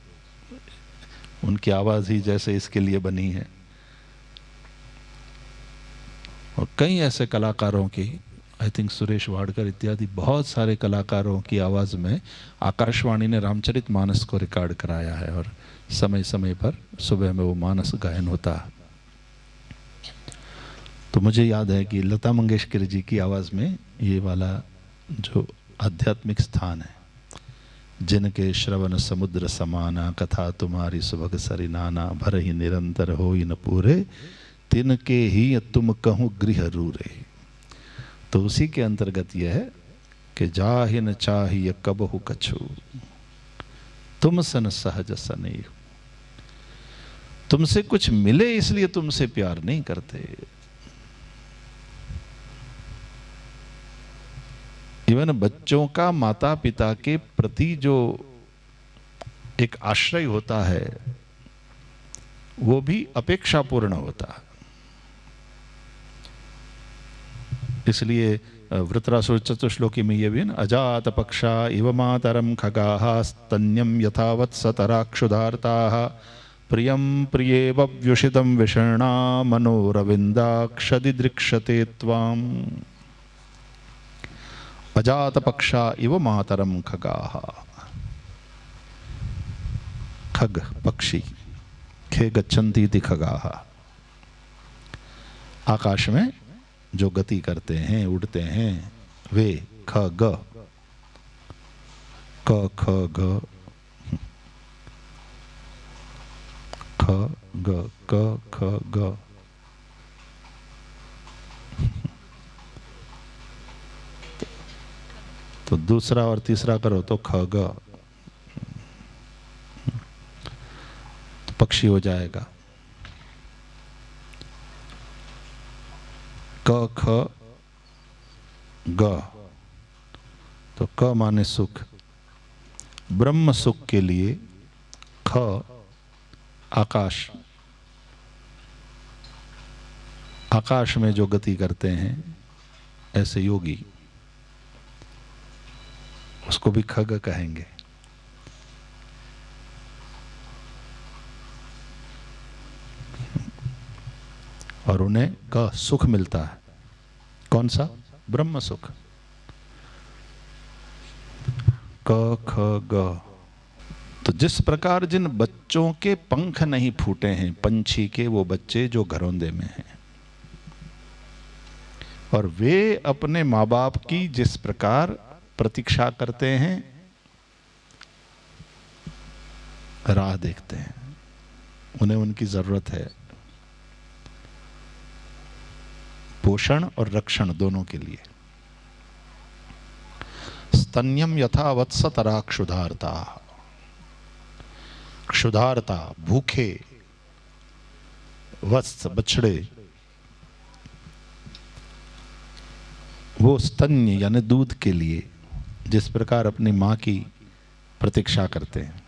S2: उनकी आवाज़ ही जैसे इसके लिए बनी है। और कई ऐसे कलाकारों की, आई थिंक सुरेश वाडकर इत्यादि बहुत सारे कलाकारों की आवाज़ में आकाशवाणी ने रामचरितमानस को रिकॉर्ड कराया है। और समय समय पर सुबह में वो मानस गायन होता है। तो मुझे याद है कि लता मंगेशकर जी की आवाज़ में ये वाला जो आध्यात्मिक स्थान है, जिनके श्रवण समुद्र समाना, कथा तुम्हारी सुभग सरि नाना, भर ही निरंतर हो न पूरे, तिनके ही तुम कहूँ गृह रूरे। तो उसी के अंतर्गत यह है कि जाहि न चाहिए कबहु कछु तुम सन सहज सनेहु। तुमसे कुछ मिले इसलिए तुमसे प्यार नहीं करते। इवन बच्चों का माता पिता के प्रति जो एक आश्रय होता है वो भी अपेक्षापूर्ण होता है। इसलिए वृत्रासुर चतुश्लोकी में ये भी ना, अजात पक्षा इव मातरम खगाः स्तन्यम यथावत् सतराक्षुधार्ताः प्रियम प्रियेव व्युषितं विषण्णा मनोरविन्दाक्षदिदृक्षते त्वाम्। अजात पक्षा इव मातरम खगाः। खग पक्षी, खे गच्छन्ति इति खगाः। आकाश में जो गति करते हैं, उड़ते हैं, वे ख ग, क ख ग, ख ग क ख ग। तो दूसरा और तीसरा करो तो ख ग, तो पक्षी हो जाएगा। क ख ग, तो क माने सुख, ब्रह्म सुख के लिए ख आकाश, आकाश में जो गति करते हैं ऐसे योगी, उसको भी खग कहेंगे। और उन्हें का सुख मिलता है। कौन सा? ब्रह्म सुख। क ख ग। तो जिस प्रकार जिन बच्चों के पंख नहीं फूटे हैं, पंछी के वो बच्चे जो घरौंदे में हैं, और वे अपने माँ बाप की जिस प्रकार प्रतीक्षा करते हैं, राह देखते हैं, उन्हें उनकी जरूरत है पोषण और रक्षण दोनों के लिए। स्तन्यम यथा वत्स तरा क्षुधारता, क्षुधारता भूखे वत्स बछड़े, वो स्तन्य यानी दूध के लिए जिस प्रकार अपनी माँ की प्रतीक्षा करते हैं।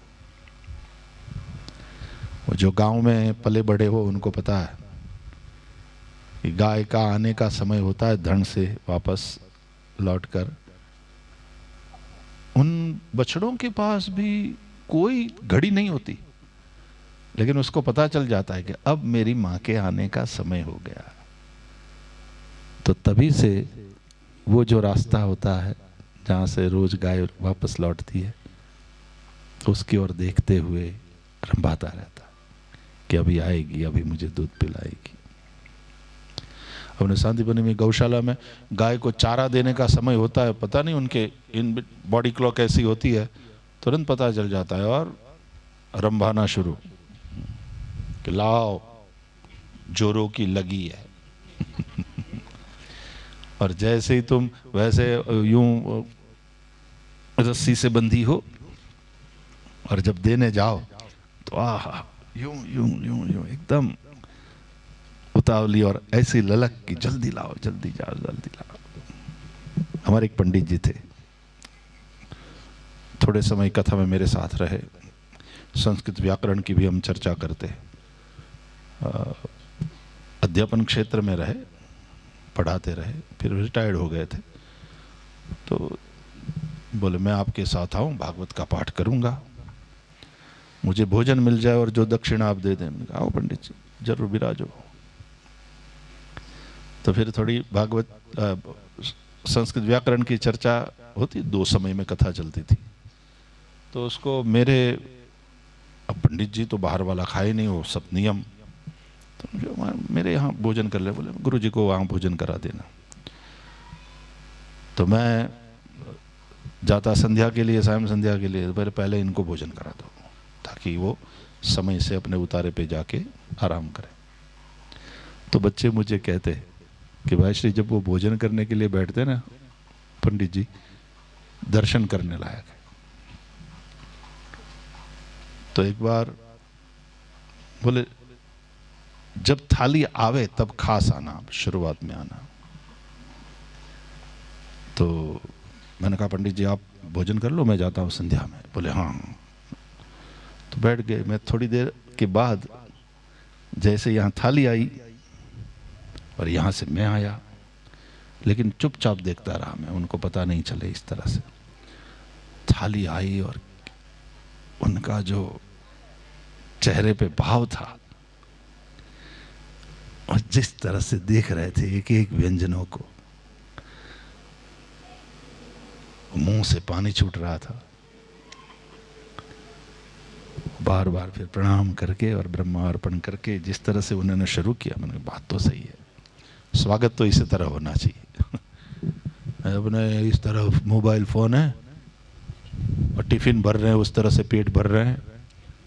S2: वो जो गांव में पले बड़े हो उनको पता है कि गाय का आने का समय होता है धन से वापस लौटकर। उन बछड़ों के पास भी कोई घड़ी नहीं होती, लेकिन उसको पता चल जाता है कि अब मेरी माँ के आने का समय हो गया। तो तभी से वो जो रास्ता होता है जहाँ से रोज गाय वापस लौटती है, उसकी ओर देखते हुए रंभाता रहता है कि अभी आएगी, अभी मुझे दूध पिलाएगी। अपने सांदीपनि में गौशाला में गाय को चारा देने का समय होता है, पता नहीं उनके इन बॉडी क्लॉक ऐसी होती है, तुरंत पता चल जाता है और रंभाना शुरू कि लाओ जोरों की लगी है। और जैसे ही तुम वैसे यूं रस्सी से बंधी हो और जब देने जाओ तो आहा यूं यूं यूं यूं एकदम उतावली और ऐसी ललक की जल्दी लाओ, जल्दी जाओ, जल्दी लाओ। हमारे एक पंडित जी थे, थोड़े समय कथा में मेरे साथ रहे, संस्कृत व्याकरण की भी हम चर्चा करते, अध्यापन क्षेत्र में रहे, पढ़ाते रहे, फिर रिटायर्ड हो गए थे। तो बोले मैं आपके साथ आऊं, भागवत का पाठ करूंगा, मुझे भोजन मिल जाए और जो दक्षिणा आप दे दें। आओ पंडित जी जरूर विराजो। तो फिर थोड़ी भागवत संस्कृत व्याकरण की चर्चा होती, 2 समय में कथा चलती थी। तो उसको मेरे, अब पंडित जी तो बाहर वाला खाए नहीं, वो सब नियम, तो मेरे यहाँ भोजन कर ले। बोले गुरु जी को वहाँ भोजन करा देना। तो मैं जाता संध्या के लिए, सायं संध्या के लिए, पहले इनको भोजन करा दो ताकि वो समय से अपने उतारे पे जाके आराम करें। तो बच्चे मुझे कहते कि भाई श्री जब वो भोजन करने के लिए बैठते ना पंडित जी, दर्शन करने लायक है। तो एक बार बोले जब थाली आवे तब खास आना, शुरुआत में आना। तो मैंने कहा पंडित जी आप भोजन कर लो, मैं जाता हूँ संध्या में। बोले हाँ। तो बैठ गए। मैं थोड़ी देर के बाद जैसे यहाँ थाली आई और यहाँ से मैं आया, लेकिन चुपचाप देखता रहा मैं, उनको पता नहीं चले। इस तरह से थाली आई और उनका जो चेहरे पे भाव था और जिस तरह से देख रहे थे एक एक व्यंजनों को, मुंह से पानी छूट रहा था। बार बार फिर प्रणाम करके और ब्रह्मार्पण करके जिस तरह से उन्होंने शुरू किया, मैंने बात तो सही है, स्वागत तो इसी तरह होना चाहिए। अपने इस तरह मोबाइल फोन है और टिफिन भर रहे हैं, उस तरह से पेट भर रहे हैं,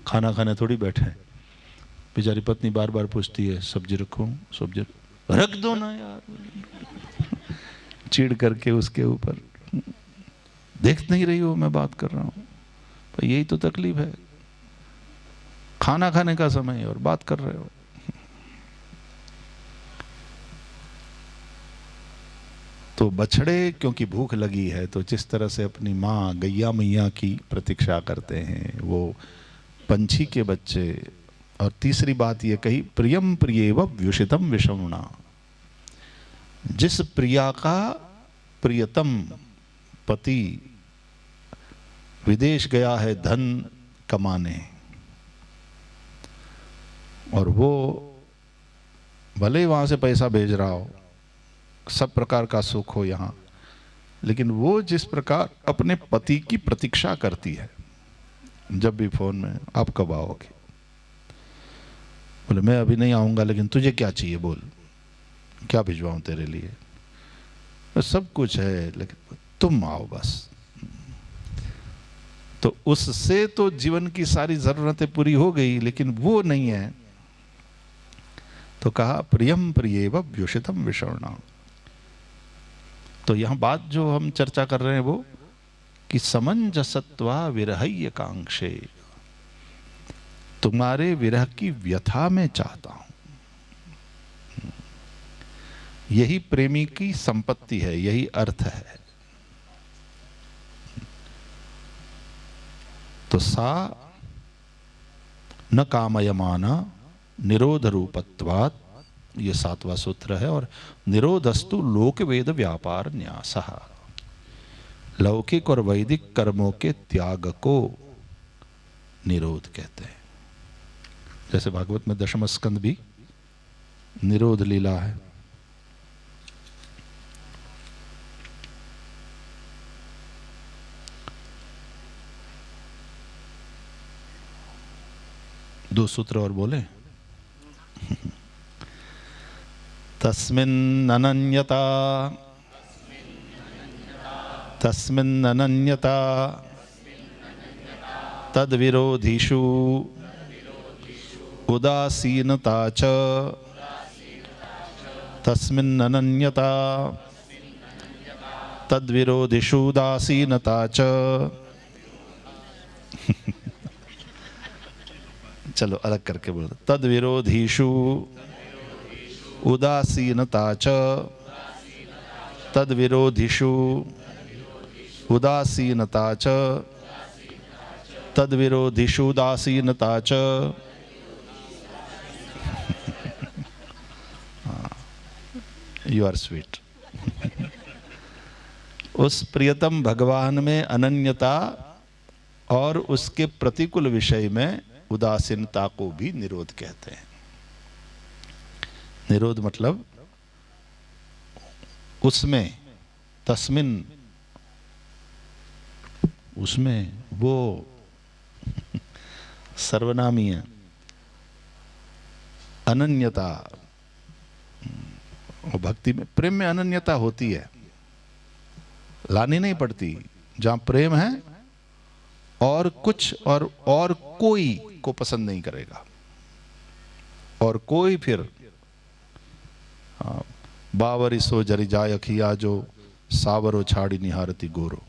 S2: खाना खाने थोड़ी बैठे हैं। बेचारी पत्नी बार बार पूछती है सब्जी रखूं, सब्जी रख दो ना यार, चिढ़ करके उसके ऊपर। देख नहीं रही हो मैं बात कर रहा हूं? तो यही तो तकलीफ है, खाना खाने का समय है और बात कर रहे हो। तो बछड़े क्योंकि भूख लगी है, तो जिस तरह से अपनी माँ गैया मैया की प्रतीक्षा करते हैं, वो पंछी के बच्चे। और तीसरी बात ये कही, प्रियम प्रियेव व्युषितम विषमणा, जिस प्रिया का प्रियतम पति विदेश गया है धन कमाने, और वो भले वहां से पैसा भेज रहा हो, सब प्रकार का सुख हो यहाँ, लेकिन वो जिस प्रकार अपने पति की प्रतीक्षा करती है, जब भी फोन में आप कब आओगे, बोले मैं अभी नहीं आऊंगा, लेकिन तुझे क्या चाहिए बोल, क्या भिजवाऊं तेरे लिए। सब कुछ है, लेकिन तुम आओ बस। तो उससे तो जीवन की सारी जरूरतें पूरी हो गई, लेकिन वो नहीं है। तो कहा प्रियम प्रियेव व्युषितम विषर्णा। तो यहां बात जो हम चर्चा कर रहे हैं वो कि समंजसत्वा विरहय्य कांक्षे, तुम्हारे विरह की व्यथा में चाहता हूं। यही प्रेमी की संपत्ति है, यही अर्थ है। तो सा न कामयमाना निरोध रूपत्वात्, ये 7वां सूत्र है। और निरोधस्तु लोक वेद व्यापार न्यासः, लौकिक और वैदिक कर्मों के त्याग को निरोध कहते हैं। जैसे भागवत में दशम स्कंद भी निरोध लीला है। दो सूत्र और बोले। तस्मिन्ननन्यता तस्मिन्ननन्यता तद्विरोधिषु उदासीनता च, तस्मिन्ननन्यता तद्विरोधिषु उदासीनता च। चलो अलग करके बोलो। तद्विरोधीषु उदासीनता च, तद्विरोधिषु उदासीनता च, तद्विरोधिषु उदासीनता च। You are sweet. उस प्रियतम भगवान में अनन्यता और उसके प्रतिकूल विषय में उदासीनता को भी निरोध कहते हैं। निरोध मतलब उसमें, तस्मिन, उसमें, वो सर्वनामी है। अनन्यता, और भक्ति में, प्रेम में अनन्यता होती है, लानी नहीं पड़ती। जहां प्रेम है और कुछ और कोई को पसंद नहीं करेगा, और कोई फिर बावरी सो जरी जाय अखिया जो सावरो छाड़ी निहारती गोरो।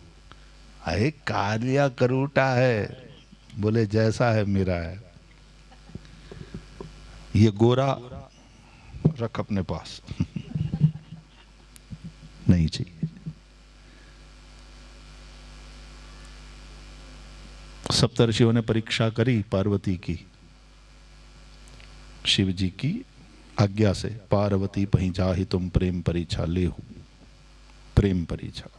S2: अरे कालिया करूटा है, बोले जैसा है मेरा है। ये गोरा रख अपने पास, नहीं चाहिए। सप्तर्षियों ने परीक्षा करी पार्वती की, शिव जी की आज्ञा से। पार्वती पही जाहि तुम प्रेम परीक्षा लेहु, प्रेम परीक्षा।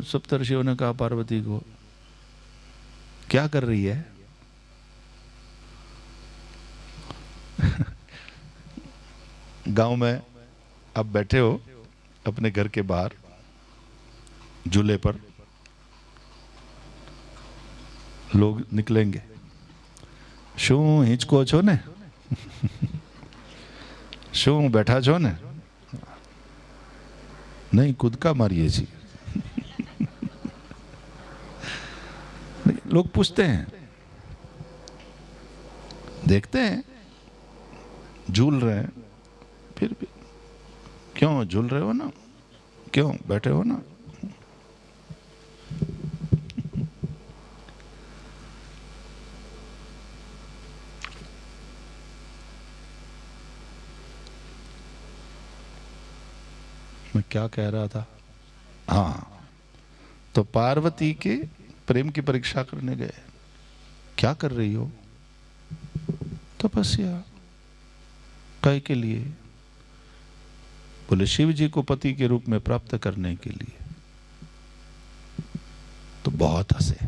S2: सप्तर्षियों ने कहा पार्वती को, क्या कर रही है? गांव में अब बैठे हो अपने घर के बाहर झूले पर, लोग निकलेंगे, शू हिचको छो ने, शू बैठा छो ने, नहीं कूदका मारिए जी। लोग पूछते हैं, देखते हैं, झूल रहे हैं, फिर भी क्यों झूल रहे हो ना, क्यों बैठे हो ना। मैं क्या कह रहा था? हाँ, तो पार्वती के प्रेम की परीक्षा करने गए। क्या कर रही हो? तपस्या। काय के लिए? बोले शिव जी को पति के रूप में प्राप्त करने के लिए। तो बहुत हंसे।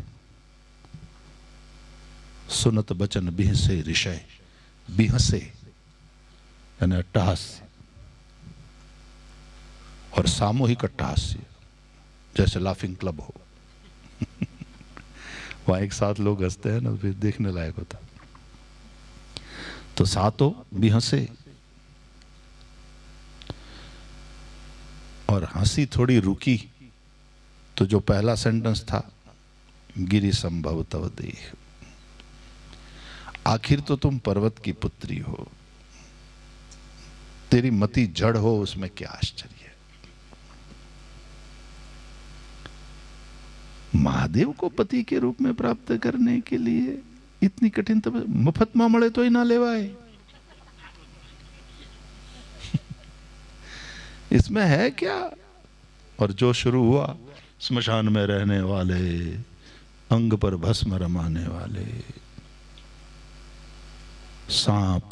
S2: सुनत बचन बिहसे ऋषय, बिहसे यानी अट्टहास्य, और सामूहिक अट्टहास्य, जैसे लाफिंग क्लब हो। वहां एक साथ लोग हंसते हैं ना, फिर देखने लायक होता। तो सातों भी हंसे। और हंसी थोड़ी रुकी तो जो पहला सेंटेंस था, गिरि संभव तव देह, आखिर तो तुम पर्वत की पुत्री हो, तेरी मति जड़ हो, उसमें क्या आश्चर्य है। महादेव को पति के रूप में प्राप्त करने के लिए इतनी कठिन तपस्या, मुफ्त मामले तो ही ना लेवाए। इसमें है क्या। और जो शुरू हुआ, स्मशान में रहने वाले, अंग पर भस्म रमाने वाले, सांप,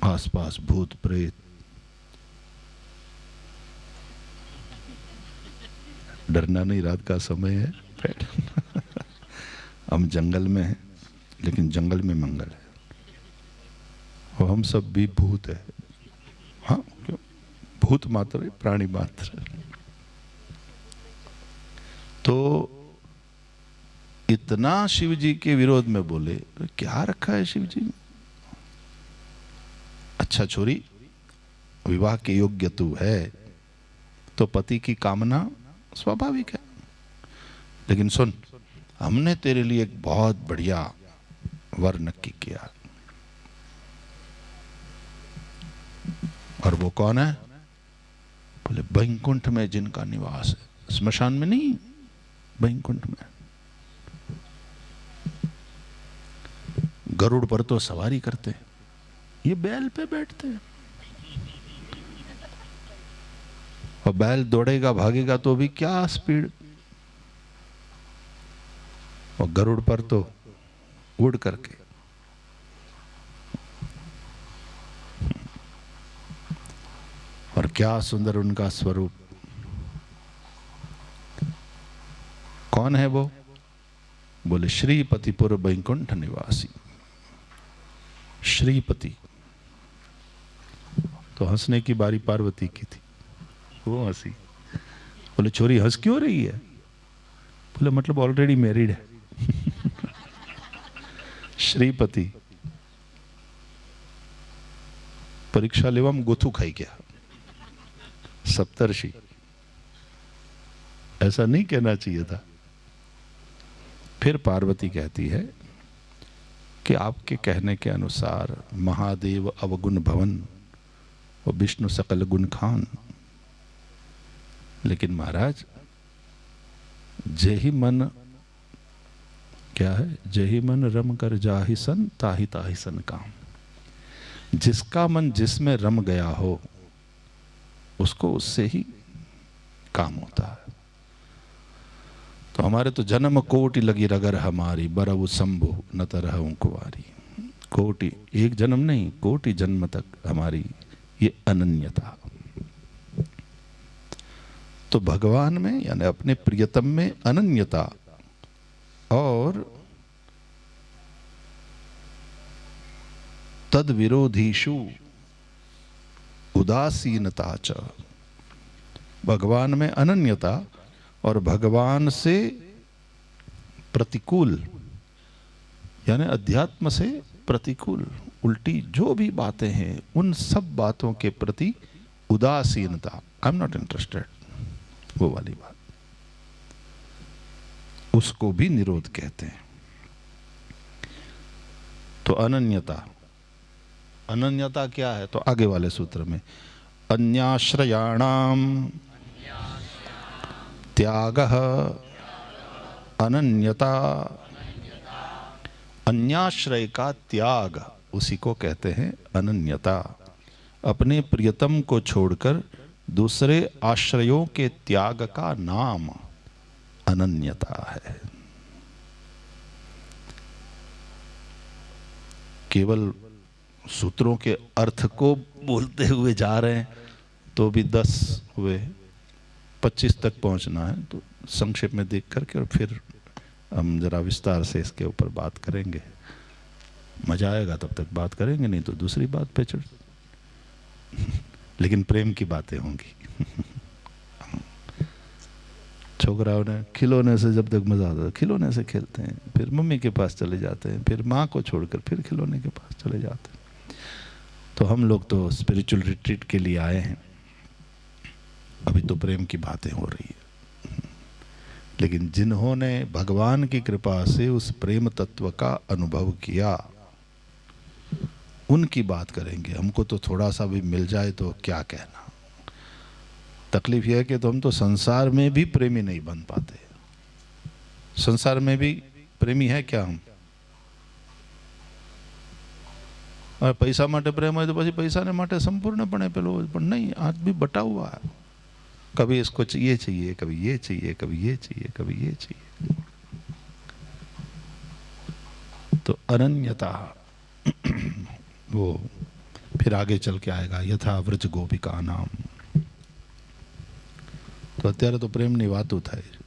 S2: आसपास भूत प्रेत, डरना नहीं, रात का समय है, हम जंगल में हैं, लेकिन जंगल में मंगल है, और हम सब भी भूत है। हाँ, क्यों? भूत मात्र है, प्राणी मात्र। तो इतना शिव जी के विरोध में बोले, क्या रखा है शिव जी ने। अच्छा छोरी, विवाह के योग्य तू है तो पति की कामना स्वाभाविक है, लेकिन सुन, हमने तेरे लिए एक बहुत बढ़िया वर नक्की किया। और वो कौन है? बोले बैकुंठ में जिनका निवास है, स्मशान में नहीं, बैकुंठ में। गरुड़ पर तो सवारी करते, ये बैल पे बैठते हैं, और बैल दौड़ेगा भागेगा तो भी क्या स्पीड, और गरुड़ पर तो उड़ करके। और क्या सुंदर उनका स्वरूप। कौन है वो? बोले श्रीपतिपुर बैकुंठ निवासी। श्रीपति। तो हंसने की बारी पार्वती की थी, वो हंसी। बोले छोरी हंस क्यों रही है? बोले मतलब ऑलरेडी मैरिड है। श्रीपति परीक्षा लेवा में गोथू खाई गया, सप्तर्षि। ऐसा नहीं कहना चाहिए था। फिर पार्वती कहती है कि आपके कहने के अनुसार महादेव अवगुण भवन और विष्णु सकल गुण खान, लेकिन महाराज जेहि मन, क्या है, जेहि मन रम कर जाहि सन ताहि ताहि सन काम। जिसका मन जिसमें रम गया हो उसको उससे ही काम होता है। तो हमारे तो जन्म कोटि लगी रगर हमारी, बरऊ शंभु न तरहु कुंवारी। कोटि, एक जन्म नहीं, कोटि जन्म तक हमारी ये अनन्यता। तो भगवान में यानी अपने प्रियतम में अनन्यता और तद विरोधीषु उदासीनता च। भगवान में अनन्यता और भगवान से प्रतिकूल यानी अध्यात्म से प्रतिकूल, उल्टी जो भी बातें हैं उन सब बातों के प्रति उदासीनता, आई एम नॉट इंटरेस्टेड, वो वाली बात, उसको भी निरोध कहते हैं। तो अनन्यता, अनन्यता क्या है? तो आगे वाले सूत्र में अन्याश्रयाणाम त्यागः अनन्यता। अन्याश्रय का त्याग, उसी को कहते हैं अनन्यता। अपने प्रियतम को छोड़कर दूसरे आश्रयों के त्याग का नाम अनन्यता है। केवल सूत्रों के अर्थ को बोलते हुए जा रहे हैं तो भी 10 हुए, 25 तक पहुंचना है, तो संक्षेप में देख करके और फिर हम जरा विस्तार से इसके ऊपर बात करेंगे। मजा आएगा तब तक बात करेंगे, नहीं तो दूसरी बात पे चढ़ लेकिन प्रेम की बातें होंगी। छोकराओं ने खिलौने से जब तक मजा आता है खिलौने से खेलते हैं, फिर मम्मी के पास चले जाते हैं, फिर माँ को छोड़कर फिर खिलौने के पास चले जाते हैं। तो हम लोग तो स्पिरिचुअल रिट्रीट के लिए आए हैं, अभी तो प्रेम की बातें हो रही है। लेकिन जिन्होंने भगवान की कृपा से उस प्रेम तत्व का अनुभव किया, उनकी बात करेंगे। हमको तो थोड़ा सा भी मिल जाए तो क्या कहना। तकलीफ यह है कि तो हम तो संसार में भी प्रेमी नहीं बन पाते। संसार में भी प्रेमी है क्या हम? और पैसा माटे प्रेम है तो પછી પૈસાને માટે સંપૂર્ણપણે પેલો પણ નહીં, आज भी बटा हुआ है। कभी इसको ये चाहिए, कभी ये चाहिए, कभी ये चाहिए, कभी ये चाहिए। तो अनन्यता वो फिर आगे चल के आएगा, यथा व्रज गोपिका नाम। तो અત્યારે તો પ્રેમની વાતો થાય છે।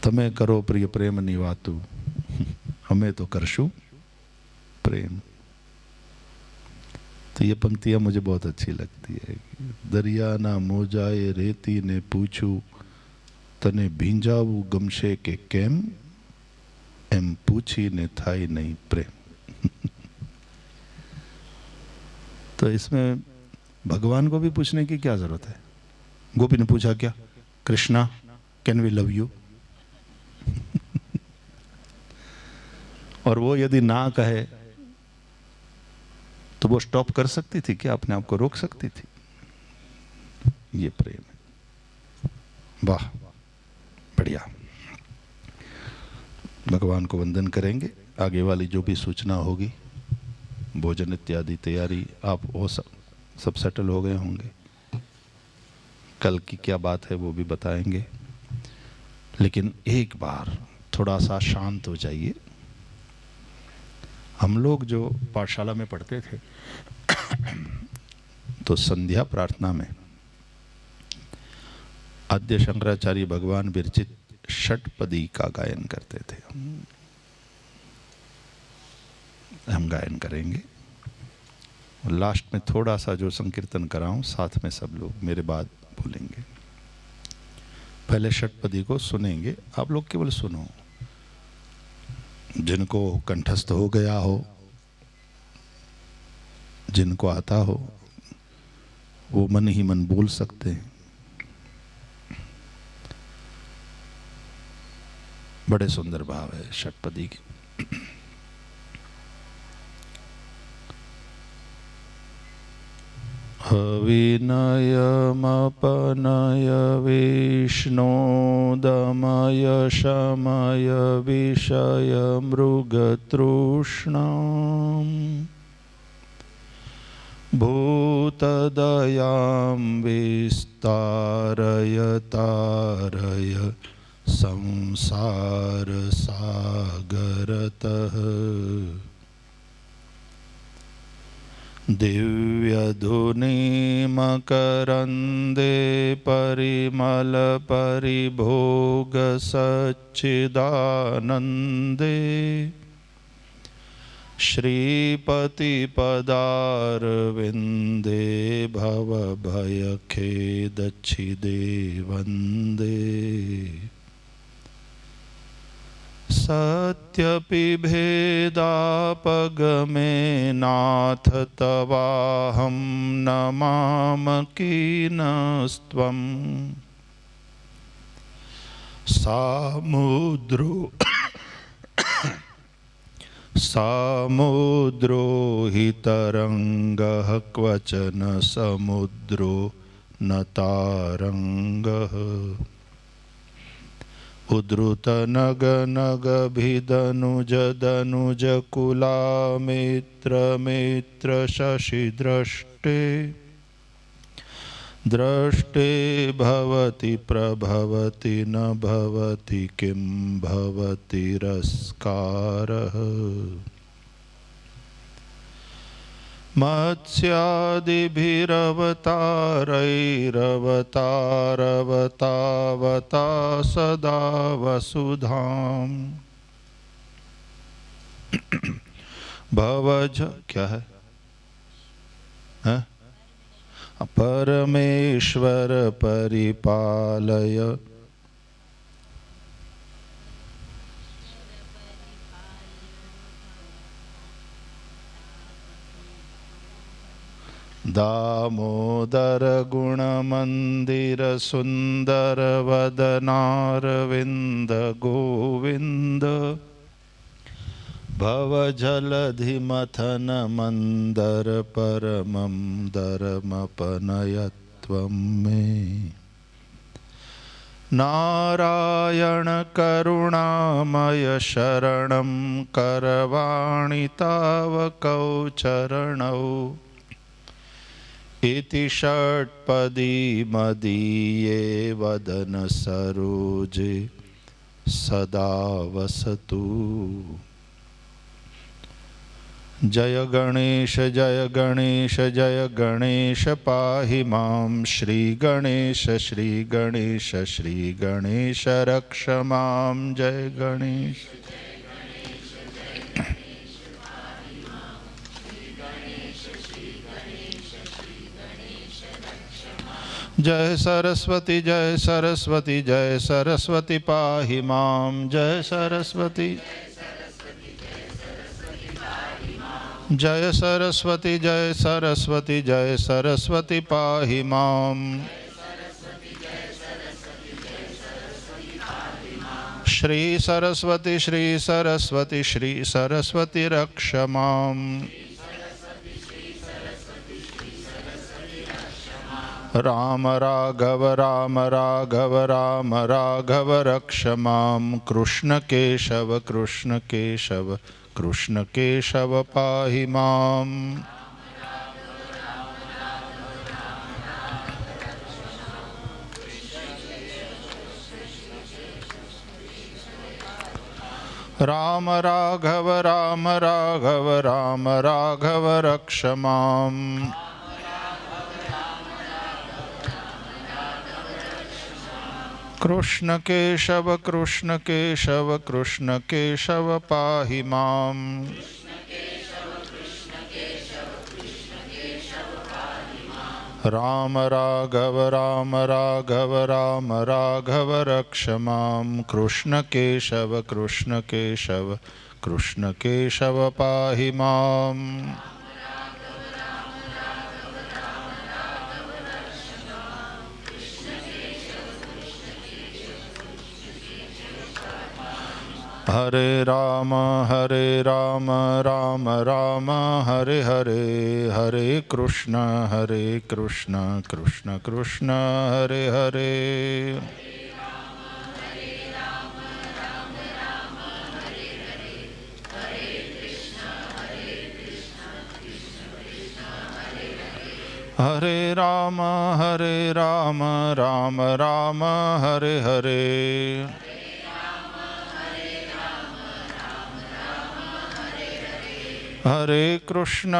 S2: તમે કરો પ્રિય પ્રેમની વાતો, અમે તો કરશું प्रेम। तो ये पंक्तियां मुझे बहुत अच्छी लगती है। दरिया ना मोजाए रेती ने पूछू, तने भींजाऊ गमशे के केम, एम पूछी ने थाई नहीं प्रेम। तो इसमें भगवान को भी पूछने की क्या जरूरत है? गोपी ने पूछा क्या, Krishna can we love you? और वो यदि ना कहे तो वो स्टॉप कर सकती थी क्या? अपने आप को रोक सकती थी? ये प्रेम है। वाह, बढ़िया। भगवान को वंदन करेंगे। आगे वाली जो भी सूचना होगी, भोजन इत्यादि तैयारी, आप वो सब सेटल हो गए होंगे। कल की क्या बात है वो भी बताएंगे। लेकिन एक बार थोड़ा सा शांत हो जाइए। हम लोग जो पाठशाला में पढ़ते थे तो संध्या प्रार्थना में आद्य शंकराचार्य भगवान विरचित षटपदी का गायन करते थे। हम गायन करेंगे। लास्ट में थोड़ा सा जो संकीर्तन कराऊं, साथ में सब लोग मेरे बाद बोलेंगे। पहले षटपदी को सुनेंगे, आप लोग केवल सुनो। जिनको कंठस्थ हो गया हो, जिनको आता हो, वो मन ही मन बोल सकते हैं। बड़े सुंदर भाव है षटपदी के। अविनयमपनय विष्णो दमय शमय विषय मृगतृष्णाम् भूतदयां विस्तारय तारय संसार सागरतः दिव्यधुनि मकरन्दे परिमल परिभोग सच्चिदानन्दे श्रीपति पदारविन्दे भवभयखेदच्छिदे वन्दे सत्यपि भेदापगमे नाथ तवाहं नमामकीनस्त्वं सामुद्रो हि तरङ्गः क्वचन समुद्रो न तारङ्गः उद्धृत नग नग भिदनुज दनुज कुला मित्र मित्र शशि द्रष्टे द्रष्टे भवति प्रभवति न भवति किं भवति रस्कारः मत्स्यादिभिरवतारैरवतारवतावता सदा वसुधाम भवज क्या है, परमेश्वर परिपालय दामोदर गुणमंदिर सुंदर वदनारविंद गोविंद भवजलधि मथन मंदर परमं दरमपनयत्वं मे नारायण करुणामय शरणं करवाणि तावकौ चरणौ इति षट्पदी मदीये वदन सरोजे सदा वसतु। जय गणेश जय गणेश जय गणेश पाहि मां श्री गणेश रक्ष मां जय गणेश। जय सरस्वती जय सरस्वती जय सरस्वती पाहि मां जय सरस्वती जय सरस्वती जय सरस्वती जय सरस्वती पाहि मां। श्री सरस्वती रक्ष मां। राम राघव रक्ष मां। कृष्ण केशव पाहि मां। राम राघव रक्ष मां। कृष्ण केशव पाहि मां। राम राघव रक्ष मां। कृष्ण केशव पाहि मां। हरे राम राम राम हरे हरे, हरे कृष्ण कृष्ण कृष्ण हरे हरे। हरे राम राम राम हरे हरे। हरे कृष्ण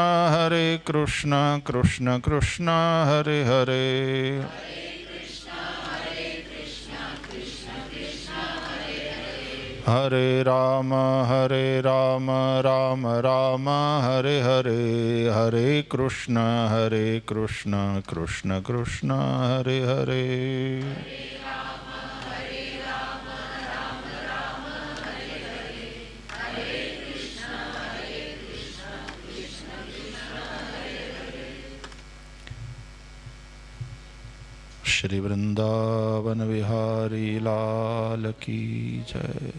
S2: कृष्ण कृष्ण हरे हरे। हरे राम राम राम हरे हरे। हरे कृष्ण कृष्ण कृष्ण हरे हरे। श्री वृंदावन विहारी लाल की जय।